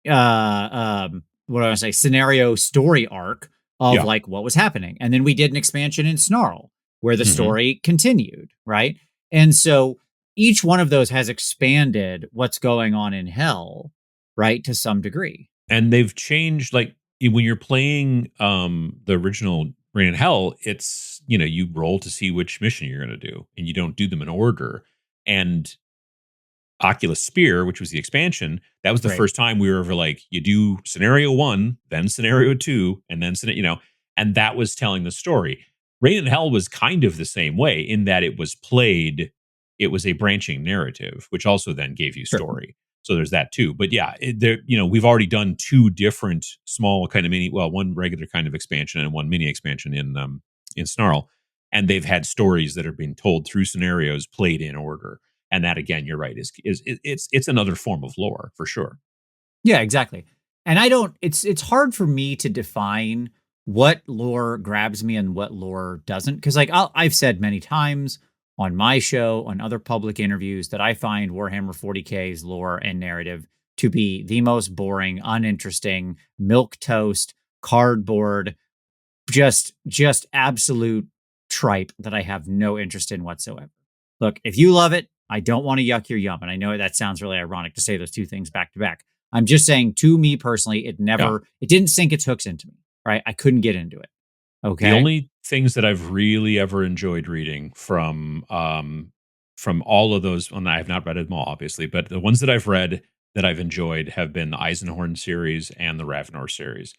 what do I say, scenario story arc of
Yeah.
like what was happening. And then we did an expansion in Snarl where the
Mhm.
story continued, right? And so each one of those has expanded what's going on in hell, right, to some degree.
And they've changed, like, when you're playing, the original Rain in Hell, it's, you roll to see which mission you're gonna do, and you don't do them in order. And Oculus Spear, which was the expansion, that was the
Right.
first time we were ever like, you do scenario 1, then scenario 2, and then and that was telling the story. Rain in Hell was kind of the same way in that it was a branching narrative, which also then gave you
Sure.
story. So there's that too. But yeah, we've already done two different small kind of one regular kind of expansion and one mini expansion in Snarl, and they've had stories that are being told through scenarios played in order, and that, again, you're right, it's another form of lore for sure.
Yeah, exactly. And I don't it's hard for me to define what lore grabs me and what lore doesn't cuz like I've said many times on my show, on other public interviews that I find Warhammer 40K's lore and narrative to be the most boring, uninteresting, milk toast, cardboard, just absolute tripe that I have no interest in whatsoever. Look, if you love it, I don't want to yuck your yum. And I know that sounds really ironic to say those two things back to back. I'm just saying to me personally,
Yeah.
it didn't sink its hooks into me, right? I couldn't get into it.
The
Okay.
only things that I've really ever enjoyed reading from all of those, and I have not read them all, obviously, but the ones that I've read that I've enjoyed have been the Eisenhorn series and the Ravnor series.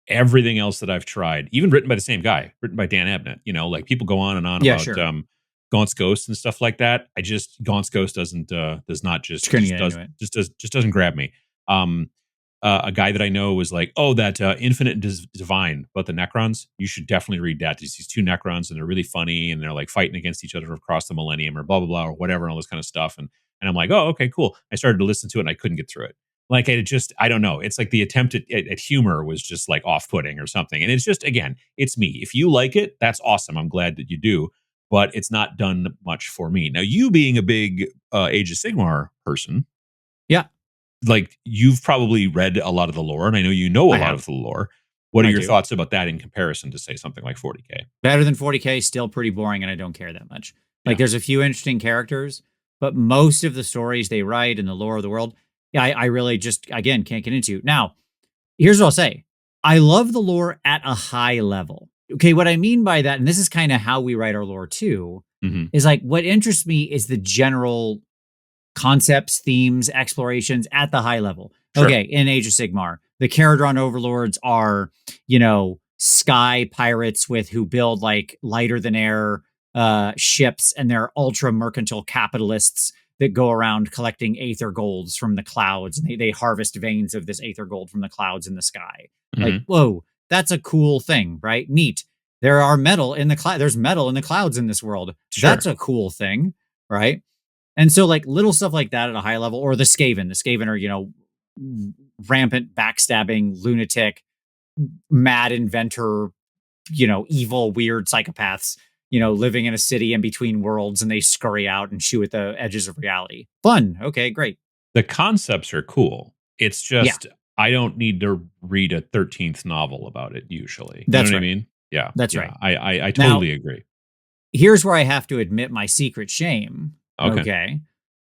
everything else that I've tried, even written by the same guy, written by Dan Abnett, like people go on and on
Yeah,
about
sure.
Gaunt's Ghost and stuff like that. Gaunt's Ghost does not
Just couldn't get into it.
just doesn't grab me. Um, a guy that I know was like, "Oh, that Infinite Divine about the Necrons. You should definitely read that. There's these two Necrons, and they're really funny, and they're like fighting against each other across the millennium, or blah blah blah, or whatever, and all this kind of stuff." And I'm like, "Oh, okay, cool." I started to listen to it, and I couldn't get through it. Like I don't know. It's like the attempt at humor was just like off putting or something. And it's just, again, it's me. If you like it, that's awesome. I'm glad that you do, but it's not done much for me. Now, you being a big Age of Sigmar person,
Yeah,
like you've probably read a lot of the lore, and I know you know a
I
lot
have.
of the lore. What are
I
your
do.
thoughts about that in comparison to say something like 40K?
Better than 40K, still pretty boring, and I don't care that much. Like,
Yeah,
there's a few interesting characters, but most of the stories they write and the lore of the world, yeah, I really just, again, can't get into. Now, here's what I'll say. I love the lore at a high level. Okay, what I mean by that, and this is kind of how we write our lore too,
hmm,
is like what interests me is the general concepts, themes, explorations at the high level.
sure,
Okay, in Age of Sigmar, the Caradron overlords are, sky pirates with who build like lighter than air ships, and they're ultra mercantile capitalists that go around collecting aether golds from the clouds, and they harvest veins of this aether gold from the clouds in the sky. Like,
hmm,
whoa, that's a cool thing, right? Neat. There are metal in the cloud. There's metal in the clouds in this world. That's
sure.
a cool thing, right? And so, like, little stuff like that at a high level, or the Skaven. The Skaven are, rampant, backstabbing, lunatic, mad inventor, evil, weird psychopaths, living in a city in between worlds, and they scurry out and chew at the edges of reality. Fun. Okay, great.
The concepts are cool. It's
Yeah,
just I don't need to read a 13th novel about it usually. You know
that's
what I
right.
mean? Yeah,
That's
yeah.
right.
I
Now,
totally agree.
here's where I have to admit my secret shame.
Okay.
Okay.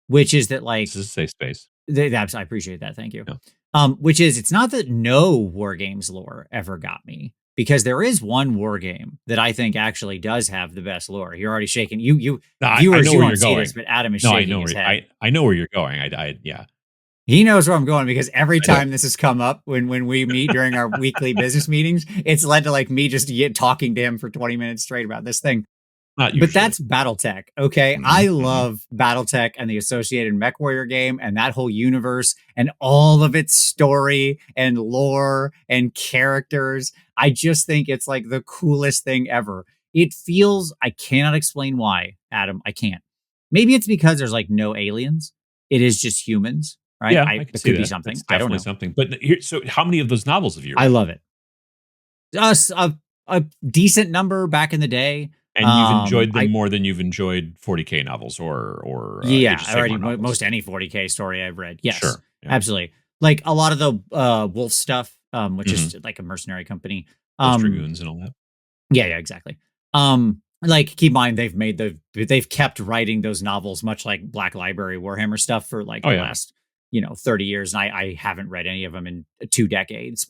Which is that,
This
like,
is a safe space.
I appreciate that. Thank you.
Yeah.
Which is, it's not that no war games lore ever got me, because there is one war game that I think actually does have the best lore. You're already shaking. You
No, I
viewers,
know
you
where you're
won't see this,
going.
but Adam is
No,
shaking his head.
I know where you're going. Yeah.
He knows where I'm going, because every
I know.
time this has come up when we meet during our weekly business meetings, it's led to like me just talking to him for 20 minutes straight about this thing.
Not
But
usually.
that's Battletech. Okay.
Mhm,
I
mhm.
love Battletech and the associated Mech Warrior game and that whole universe and all of its story and lore and characters. I just think it's like the coolest thing ever. It feels, I cannot explain why, Adam. I can't. Maybe it's because there's like no aliens. It is just humans, right?
Yeah, I can
It
see
could be
that.
something.
That's
I don't
definitely
know.
something. But here, so how many of those novels have you
I
read?
love it. Us a decent number back in the day.
And you've enjoyed them
I
more than you've enjoyed 40K novels or Age
Yeah,
of
already
Sigmar novels.
most any 40K story I've read. Yes,
Sure. Yeah.
absolutely. Like a lot of the Wolf stuff, which
Mhm.
is like a mercenary company.
Ghost
Um,
Dragoons and all that.
yeah, exactly. Like, keep in mind they've kept writing those novels, much like Black Library Warhammer stuff, for like
Oh,
the
yeah.
last 30 years, and I haven't read any of them in 2 decades,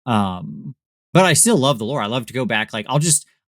um but I still love the lore. I love to go back. Like,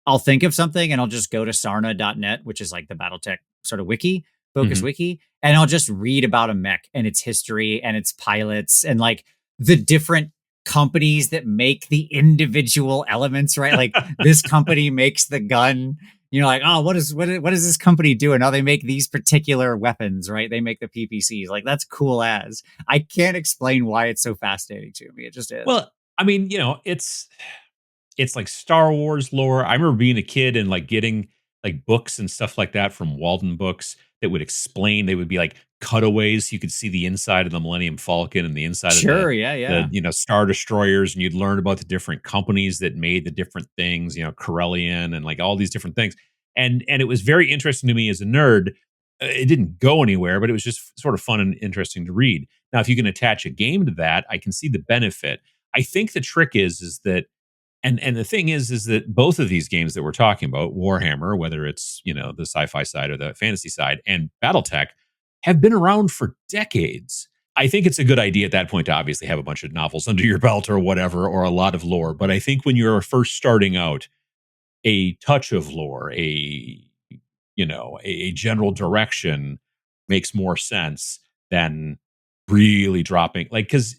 I'll think of something and I'll just go to sarna.net, which is like the Battletech sort of wiki, focus
Mhm.
wiki, and I'll just read about a mech and its history and its pilots and like the different companies that make the individual elements, right? Like, this company makes the gun. Like, oh, what does this company do? And oh, they make these particular weapons, right? They make the PPCs. Like, that's cool as. I can't explain why it's so fascinating to me. It just is.
Well, I mean, it's like Star Wars lore. I remember being a kid and like getting like books and stuff like that from Walden Books that would explain. They would be like cutaways. You could see the inside of the Millennium Falcon and the inside of
Sure, yeah,
the
yeah.
Star Destroyers, and you'd learn about the different companies that made the different things. Corellian and like all these different things. And it was very interesting to me as a nerd. It didn't go anywhere, but it was just sort of fun and interesting to read. Now, if you can attach a game to that, I can see the benefit. I think the trick is that and the thing is that both of these games that we're talking about, Warhammer, whether it's the sci-fi side or the fantasy side, and BattleTech, have been around for decades. I think it's a good idea at that point to obviously have a bunch of novels under your belt or whatever, or a lot of lore. But I think when you're first starting out, a touch of lore, a general direction makes more sense than really dropping, like, because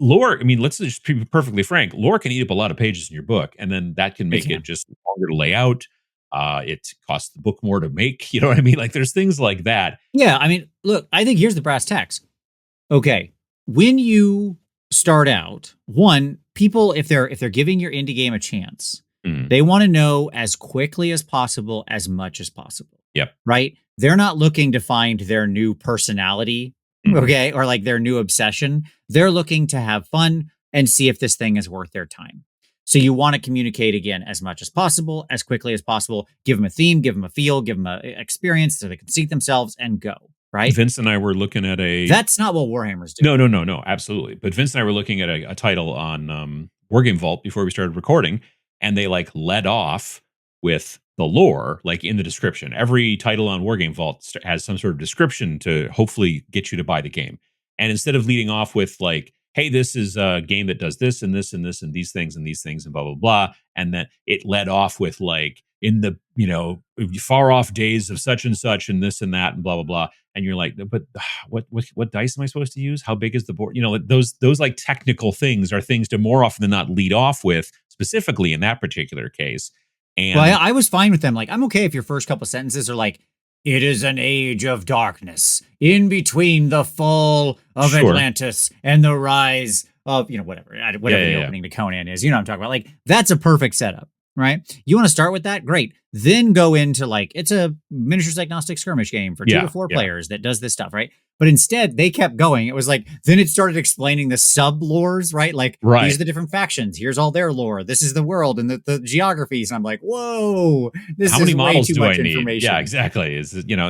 lore, I mean, let's just be perfectly frank. Lore can eat up a lot of pages in your book, and then that can
It
make it
can.
just longer to lay out. It costs the book more to make. You know what I mean? Like there's things like that.
Yeah, I mean, look, I think here's the brass tacks. Okay, when you start out, one, people if they're giving your indie game a chance,
Mm,
they want to know as quickly as possible, as much as possible.
yep.
Right? They're not looking to find their new personality,
Mhm.
okay, or like their new obsession. They're looking to have fun and see if this thing is worth their time. So you want to communicate again as much as possible, as quickly as possible. Give them a theme, give them a feel, give them an experience so they can seat themselves and go. Right?
Vince and I were looking at a
That's not what Warhammer's doing.
no, no, no, no, absolutely. But Vince and I were looking at a title on Wargame Vault before we started recording, and they like led off with the lore, like in the description. Every title on Wargame Vault has some sort of description to hopefully get you to buy the game. And instead of leading off with like, "Hey, this is a game that does this and this and this and these things and blah blah blah," and then it led off with like in the far off days of such and this and that and blah blah blah, and you're like, but what dice am I supposed to use? How big is the board? Those like technical things are things to more often than not lead off with, specifically in that particular case.
Well,
And
I was fine with them. Like, I'm okay if your first couple sentences are like, "It is an age of darkness in between the fall of
sure,
Atlantis and the rise of," whatever,
yeah,
whatever
yeah,
the
yeah,
opening to Conan is. You know what I'm talking about? Like, that's a perfect setup, right? You want to start with that? Great. Then go into like, it's a miniatures agnostic skirmish game for 2 to 4
yeah,
players that does this stuff, right? But instead, they kept going. It was like, then it started explaining the sub lores, right? Like, these
right.
are the different factions. Here's all their lore. This is the world and the geographies. And I'm like, whoa, this
How many
is way
models
too
do
much
I need? Yeah,
information,
exactly.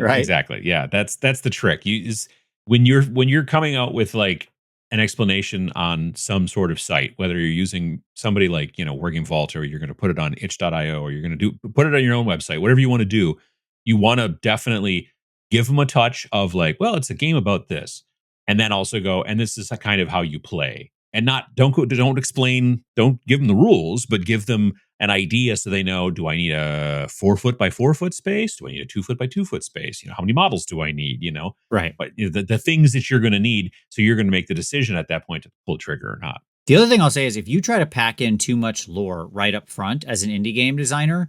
right?
Exactly. Yeah, that's the trick. You is when you're coming out with like an explanation on some sort of site, whether you're using somebody like, Working Vault, or you're going to put it on itch.io, or you're going to put it on your own website, whatever you want to do, you want to definitely give them a touch of like, well, it's a game about this. And then also go, and this is a kind of how you play. And not don't explain, don't give them the rules, but give them an idea so they know, do I need a 4 foot by 4 foot space? Do I need a 2 foot by 2 foot space? How many models do I need?
Right.
But the things that you're going to need. So you're going to make the decision at that point to pull the trigger or not.
The other thing I'll say is if you try to pack in too much lore right up front as an indie game designer,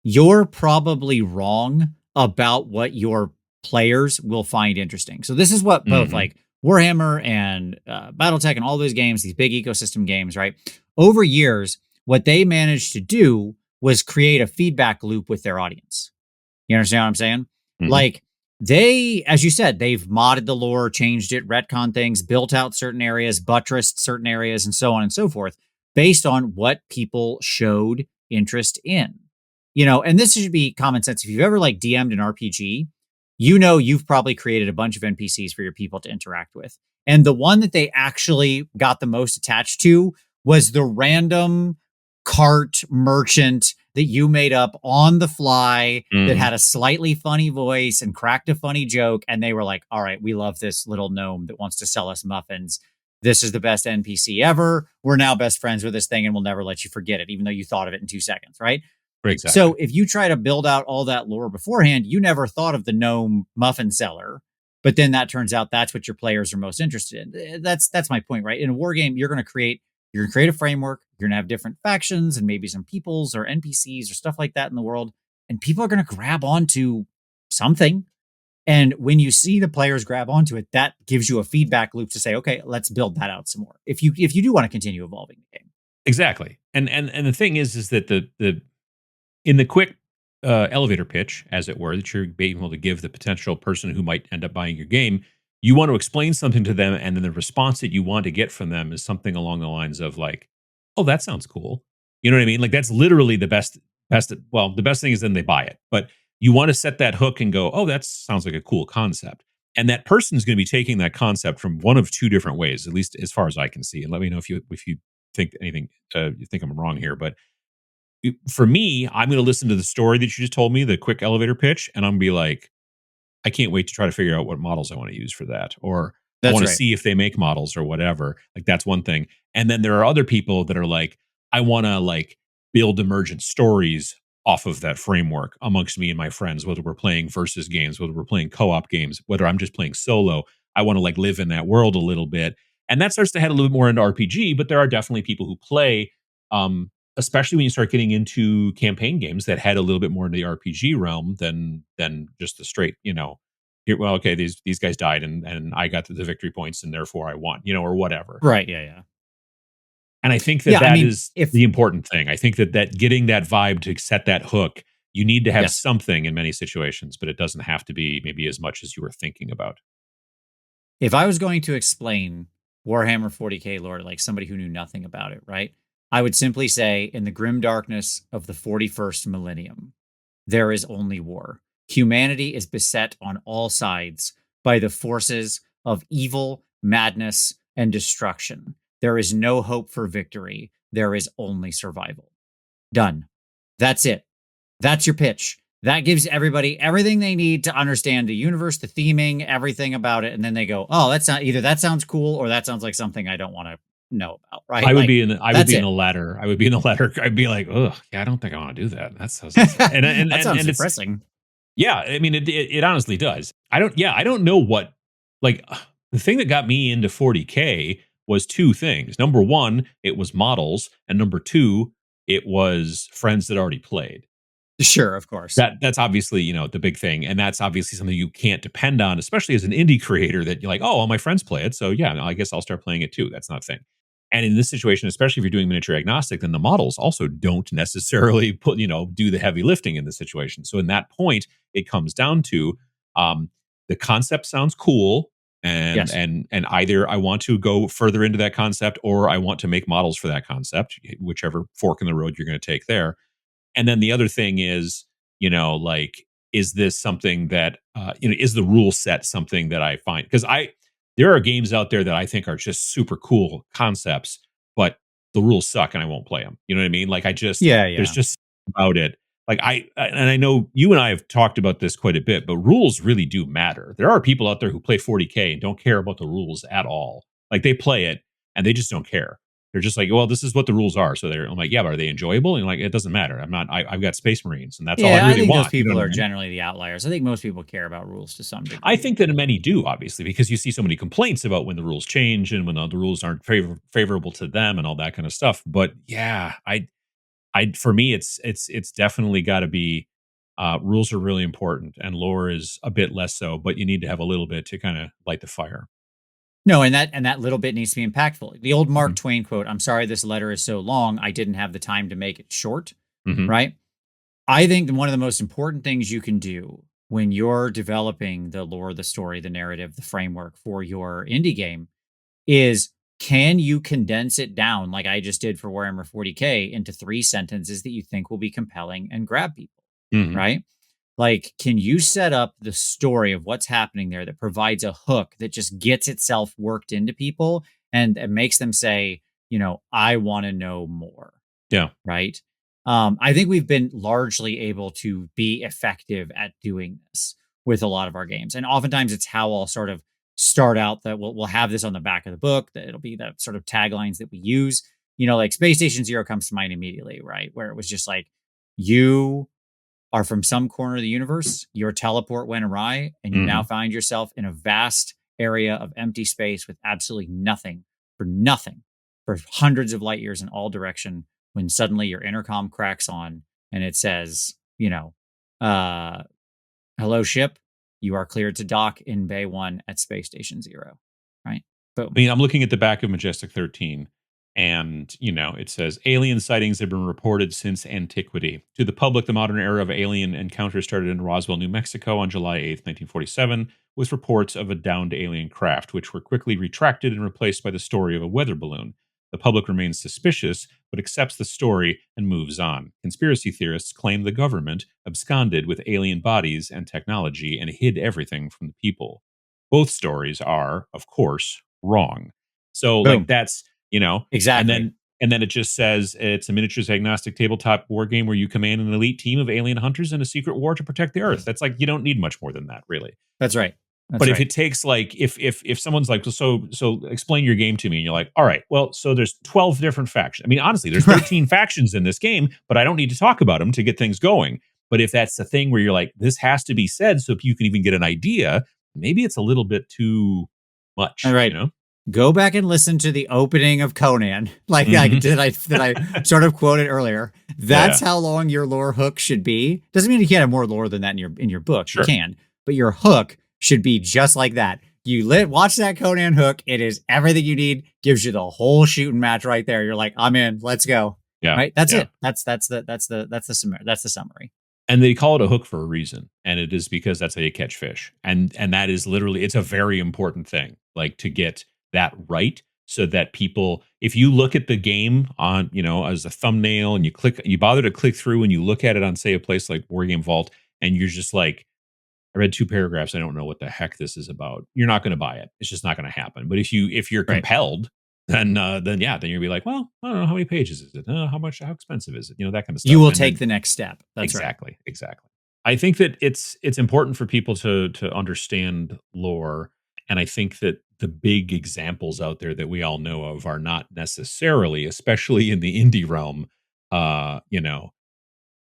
you're probably wrong about what your players will find interesting. So this is what both
Hmm.
like Warhammer and Battletech and all those games, these big ecosystem games, right? Over years, what they managed to do was create a feedback loop with their audience. You understand what I'm saying?
Hmm.
Like they, as you said, they've modded the lore, changed it, retconned things, built out certain areas, buttressed certain areas, and so on and so forth, based on what people showed interest in. And this should be common sense. If you've ever like DM'd an RPG, you've probably created a bunch of NPCs for your people to interact with. And the one that they actually got the most attached to was the random cart merchant that you made up on the fly that
Hmm.
had a slightly funny voice and cracked a funny joke. And they were like, all right, we love this little gnome that wants to sell us muffins. This is the best NPC ever. We're now best friends with this thing and we'll never let you forget it, even though you thought of it in 2 seconds, right? So
Exactly.
if you try to build out all that lore beforehand, you never thought of the gnome muffin seller. But then that turns out that's what your players are most interested in. That's my point, right? In a war game, you're gonna create a framework, you're gonna have different factions and maybe some peoples or NPCs or stuff like that in the world, and people are gonna grab onto something. And when you see the players grab onto it, that gives you a feedback loop to say, okay, let's build that out some more. If you do want to continue evolving the game.
Exactly. And the thing is that the in the quick elevator pitch, as it were, that you're being able to give the potential person who might end up buying your game, you want to explain something to them, and then the response that you want to get from them is something along the lines of like, "Oh, that sounds cool." You know what I mean? Like that's literally the best. Best. Well, the best thing is then they buy it, but you want to set that hook and go, "Oh, that sounds like a cool concept." And that person is going to be taking that concept from one of two different ways, at least as far as I can see. And let me know if you think anything, you think I'm wrong here, but for me, I'm going to listen to the story that you just told me, the quick elevator pitch, and I'm going to be like, I can't wait to try to figure out what models I want to use for that. Or I
That's
want to
right.
see if they make models or whatever. Like that's one thing. And then there are other people that are like, I want to like build emergent stories off of that framework amongst me and my friends, whether we're playing versus games, whether we're playing co-op games, whether I'm just playing solo. I want to like live in that world a little bit. And that starts to head a little bit more into RPG, but there are definitely people who play, especially when you start getting into campaign games that head a little bit more into the RPG realm than just the straight, well, okay, these guys died and I got the victory points and therefore I won, or whatever.
Right. Yeah. Yeah.
And I think that
Yeah. I
that
mean,
is
if
the important thing. I think that getting that vibe to set that hook, you need to have
yes,
something in many situations, but it doesn't have to be maybe as much as you were thinking about.
if I was going to explain Warhammer 40K lore to like somebody who knew nothing about it, right? I would simply say, in the grim darkness of the 41st millennium, there is only war. Humanity is beset on all sides by the forces of evil, madness, and destruction. There is no hope for victory. There is only survival. Done. That's it. That's your pitch. That gives everybody everything they need to understand the universe, the theming, everything about it. And then they go, oh, that's not either that sounds cool or that sounds like something I don't want to know about. Right.
I would
Like,
be in the I would
that's
be in
it.
the latter. I would be in the latter. I'd be like, "Ugh, yeah, I don't think I want to do that." That sounds
That sounds
and it's
depressing.
yeah, I mean it honestly does. I don't know what like the thing that got me into 40K was two things. Number 1, it was models, and number 2, it was friends that already played.
Sure, of course.
That's obviously, the big thing, and that's obviously something you can't depend on, especially as an indie creator that you're like, "Oh, all my friends play it, so yeah, I guess I'll start playing it too." That's not a thing. And in this situation, especially if you're doing miniature agnostic, then the models also don't necessarily do the heavy lifting in the situation. So in that point, it comes down to um, the concept sounds cool, and
Yes.
and either I want to go further into that concept or I want to make models for that concept, whichever fork in the road you're going to take there. And then the other thing is, like, is this something that, is the rule set something that I find? Because there are games out there that I think are just super cool concepts, but the rules suck and I won't play them. You know what I mean? Like,
Yeah,
there's
yeah.
just about it. Like, and I know you and I have talked about this quite a bit, but rules really do matter. There are people out there who play 40K and don't care about the rules at all. Like, they play it and they just don't care. They're just like, well, this is what the rules are. So I'm like, yeah, but are they enjoyable? And like, it doesn't matter. I've got Space Marines and that's all I
Yeah, I
really
think those
want. You know
people
what
are
I mean?
generally the outliers. I think most people care about rules to some
I
degree.
think that many do, obviously, because you see so many complaints about when the rules change and when the rules aren't favorable to them and all that kind of stuff. But yeah, for me, it's definitely got to be rules are really important and lore is a bit less so, but you need to have a little bit to kind of light the fire.
No, and that little bit needs to be impactful. The old Mark
Hmm.
Twain quote, "I'm sorry this letter is so long. I didn't have the time to make it short."
Hmm.
Right? I think that one of the most important things you can do when you're developing the lore, the story, the narrative, the framework for your indie game is, can you condense it down like I just did for Warhammer 40K into 3 sentences that you think will be compelling and grab people,
Hmm.
right? Like, can you set up the story of what's happening there that provides a hook that just gets itself worked into people and makes them say, I want to know more,
Yeah.
right? I think we've been largely able to be effective at doing this with a lot of our games. And oftentimes it's how I'll sort of start out that we'll have this on the back of the book, that it'll be the sort of taglines that we use. Like Space Station Zero comes to mind immediately, right? Where it was just like, you are from some corner of the universe, your teleport went awry, and you now
Hmm.
find yourself in a vast area of empty space with absolutely nothing for hundreds of light years in all direction. When suddenly your intercom cracks on and it says, uh, hello, ship, you are cleared to dock in Bay 1 at Space Station Zero. Right?
I
Boom.
mean, I'm looking at the back of Majestic 13, and it says alien sightings have been reported since antiquity. To the public, the modern era of alien encounters started in Roswell, New Mexico, on July 8th, 1947, with reports of a downed alien craft, which were quickly retracted and replaced by the story of a weather balloon. The public remains suspicious, but accepts the story and moves on. Conspiracy theorists claim the government absconded with alien bodies and technology and hid everything from the people. Both stories are, of course, wrong. So like
Boom.
that's, and
Exactly.
then it just says it's a miniatures agnostic tabletop war game where you command an elite team of alien hunters in a secret war to protect the earth. That's like you don't need much more than that, really.
That's right. That's
But if
right.
it takes like if someone's like, so explain your game to me, and you're like, all right, well, so there's 12 different factions. I mean, honestly, there's
Right.
13 factions in this game, but I don't need to talk about them to get things going. But if that's the thing where you're like, this has to be said so you can even get an idea, maybe it's a little bit too
All
much,
right. go back and listen to the opening of Conan. Like
Mhm.
did I sort of quote it earlier?
Yeah,
That's how long your lore hook should be. Doesn't mean you can't have more lore than that in your book. You
sure.
can, but your hook should be just like that. Watch that Conan hook. It is everything you need. Gives you the whole shooting match right there. You're like, I'm in. Let's go.
Yeah,
Right. That's
yeah.
it. That's the summary.
And they call it a hook for a reason, and it is because that's how you catch fish. And that is literally, it's a very important thing, like to get that right, so that people, if you look at the game on, as a thumbnail, and you bother to click through and you look at it on, say, a place like Wargame Vault, and you're just like, I read 2 paragraphs, I don't know what the heck this is about. You're not going to buy it. It's just not going to happen. But if you're
Right.
compelled, then yeah, then you'll be like, well, I don't know, how many pages is it? How expensive is it? That kind of
You
stuff.
will
And
take
then
the next step. That's right.
exactly, exactly. I think that it's important for people to understand lore, and I think that the big examples out there that we all know of are not necessarily, especially in the indie realm, uh, you know,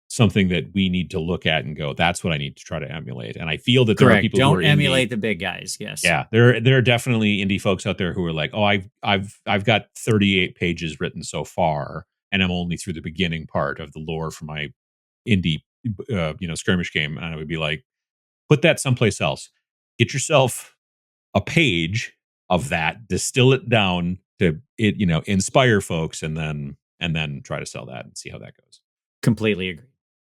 something that we need to look at and go, that's what I need to try to emulate. And I feel that there are
Correct.
people who are
Don't
indie.
emulate the big guys. Yes.
Yeah, there are definitely indie folks out there who are like, "Oh, I've got 38 pages written so far, and I'm only through the beginning part of the lore for my indie, skirmish game." And I would be like, "Put that someplace else. Get yourself a page of that, distill it down to inspire folks, and then try to sell that and see how that goes."
Completely agree.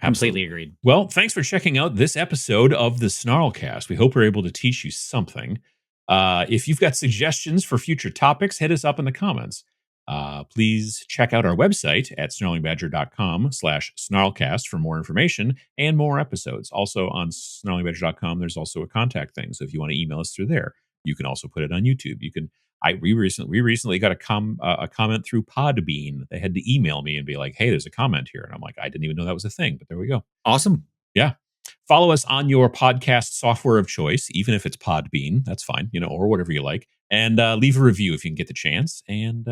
Completely
Absolutely.
agreed.
Well, thanks for checking out this episode of the SNARLcast. We hope we're able to teach you something. If you've got suggestions for future topics, hit us up in the comments. Please check out our website at snarlingbadger.com/snarlcast for more information and more episodes. Also on snarlingbadger.com, there's also a contact thing. So if you want to email us through there, you can also put it on YouTube. You can. We recently got a comment through Podbean. They had to email me and be like, "Hey, there's a comment here," and I'm like, "I didn't even know that was a thing," but there we go.
Awesome.
Yeah. Follow us on your podcast software of choice, even if it's Podbean. That's fine, or whatever you like. And leave a review if you can get the chance. And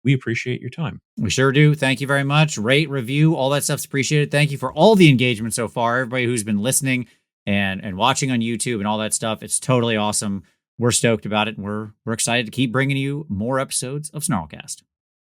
we appreciate your time.
We sure do. Thank you very much. Rate, review, all that stuff's appreciated. Thank you for all the engagement so far. Everybody who's been listening and watching on YouTube and all that stuff. It's totally awesome. We're stoked about it, and we're excited to keep bringing you more episodes of Snarlcast.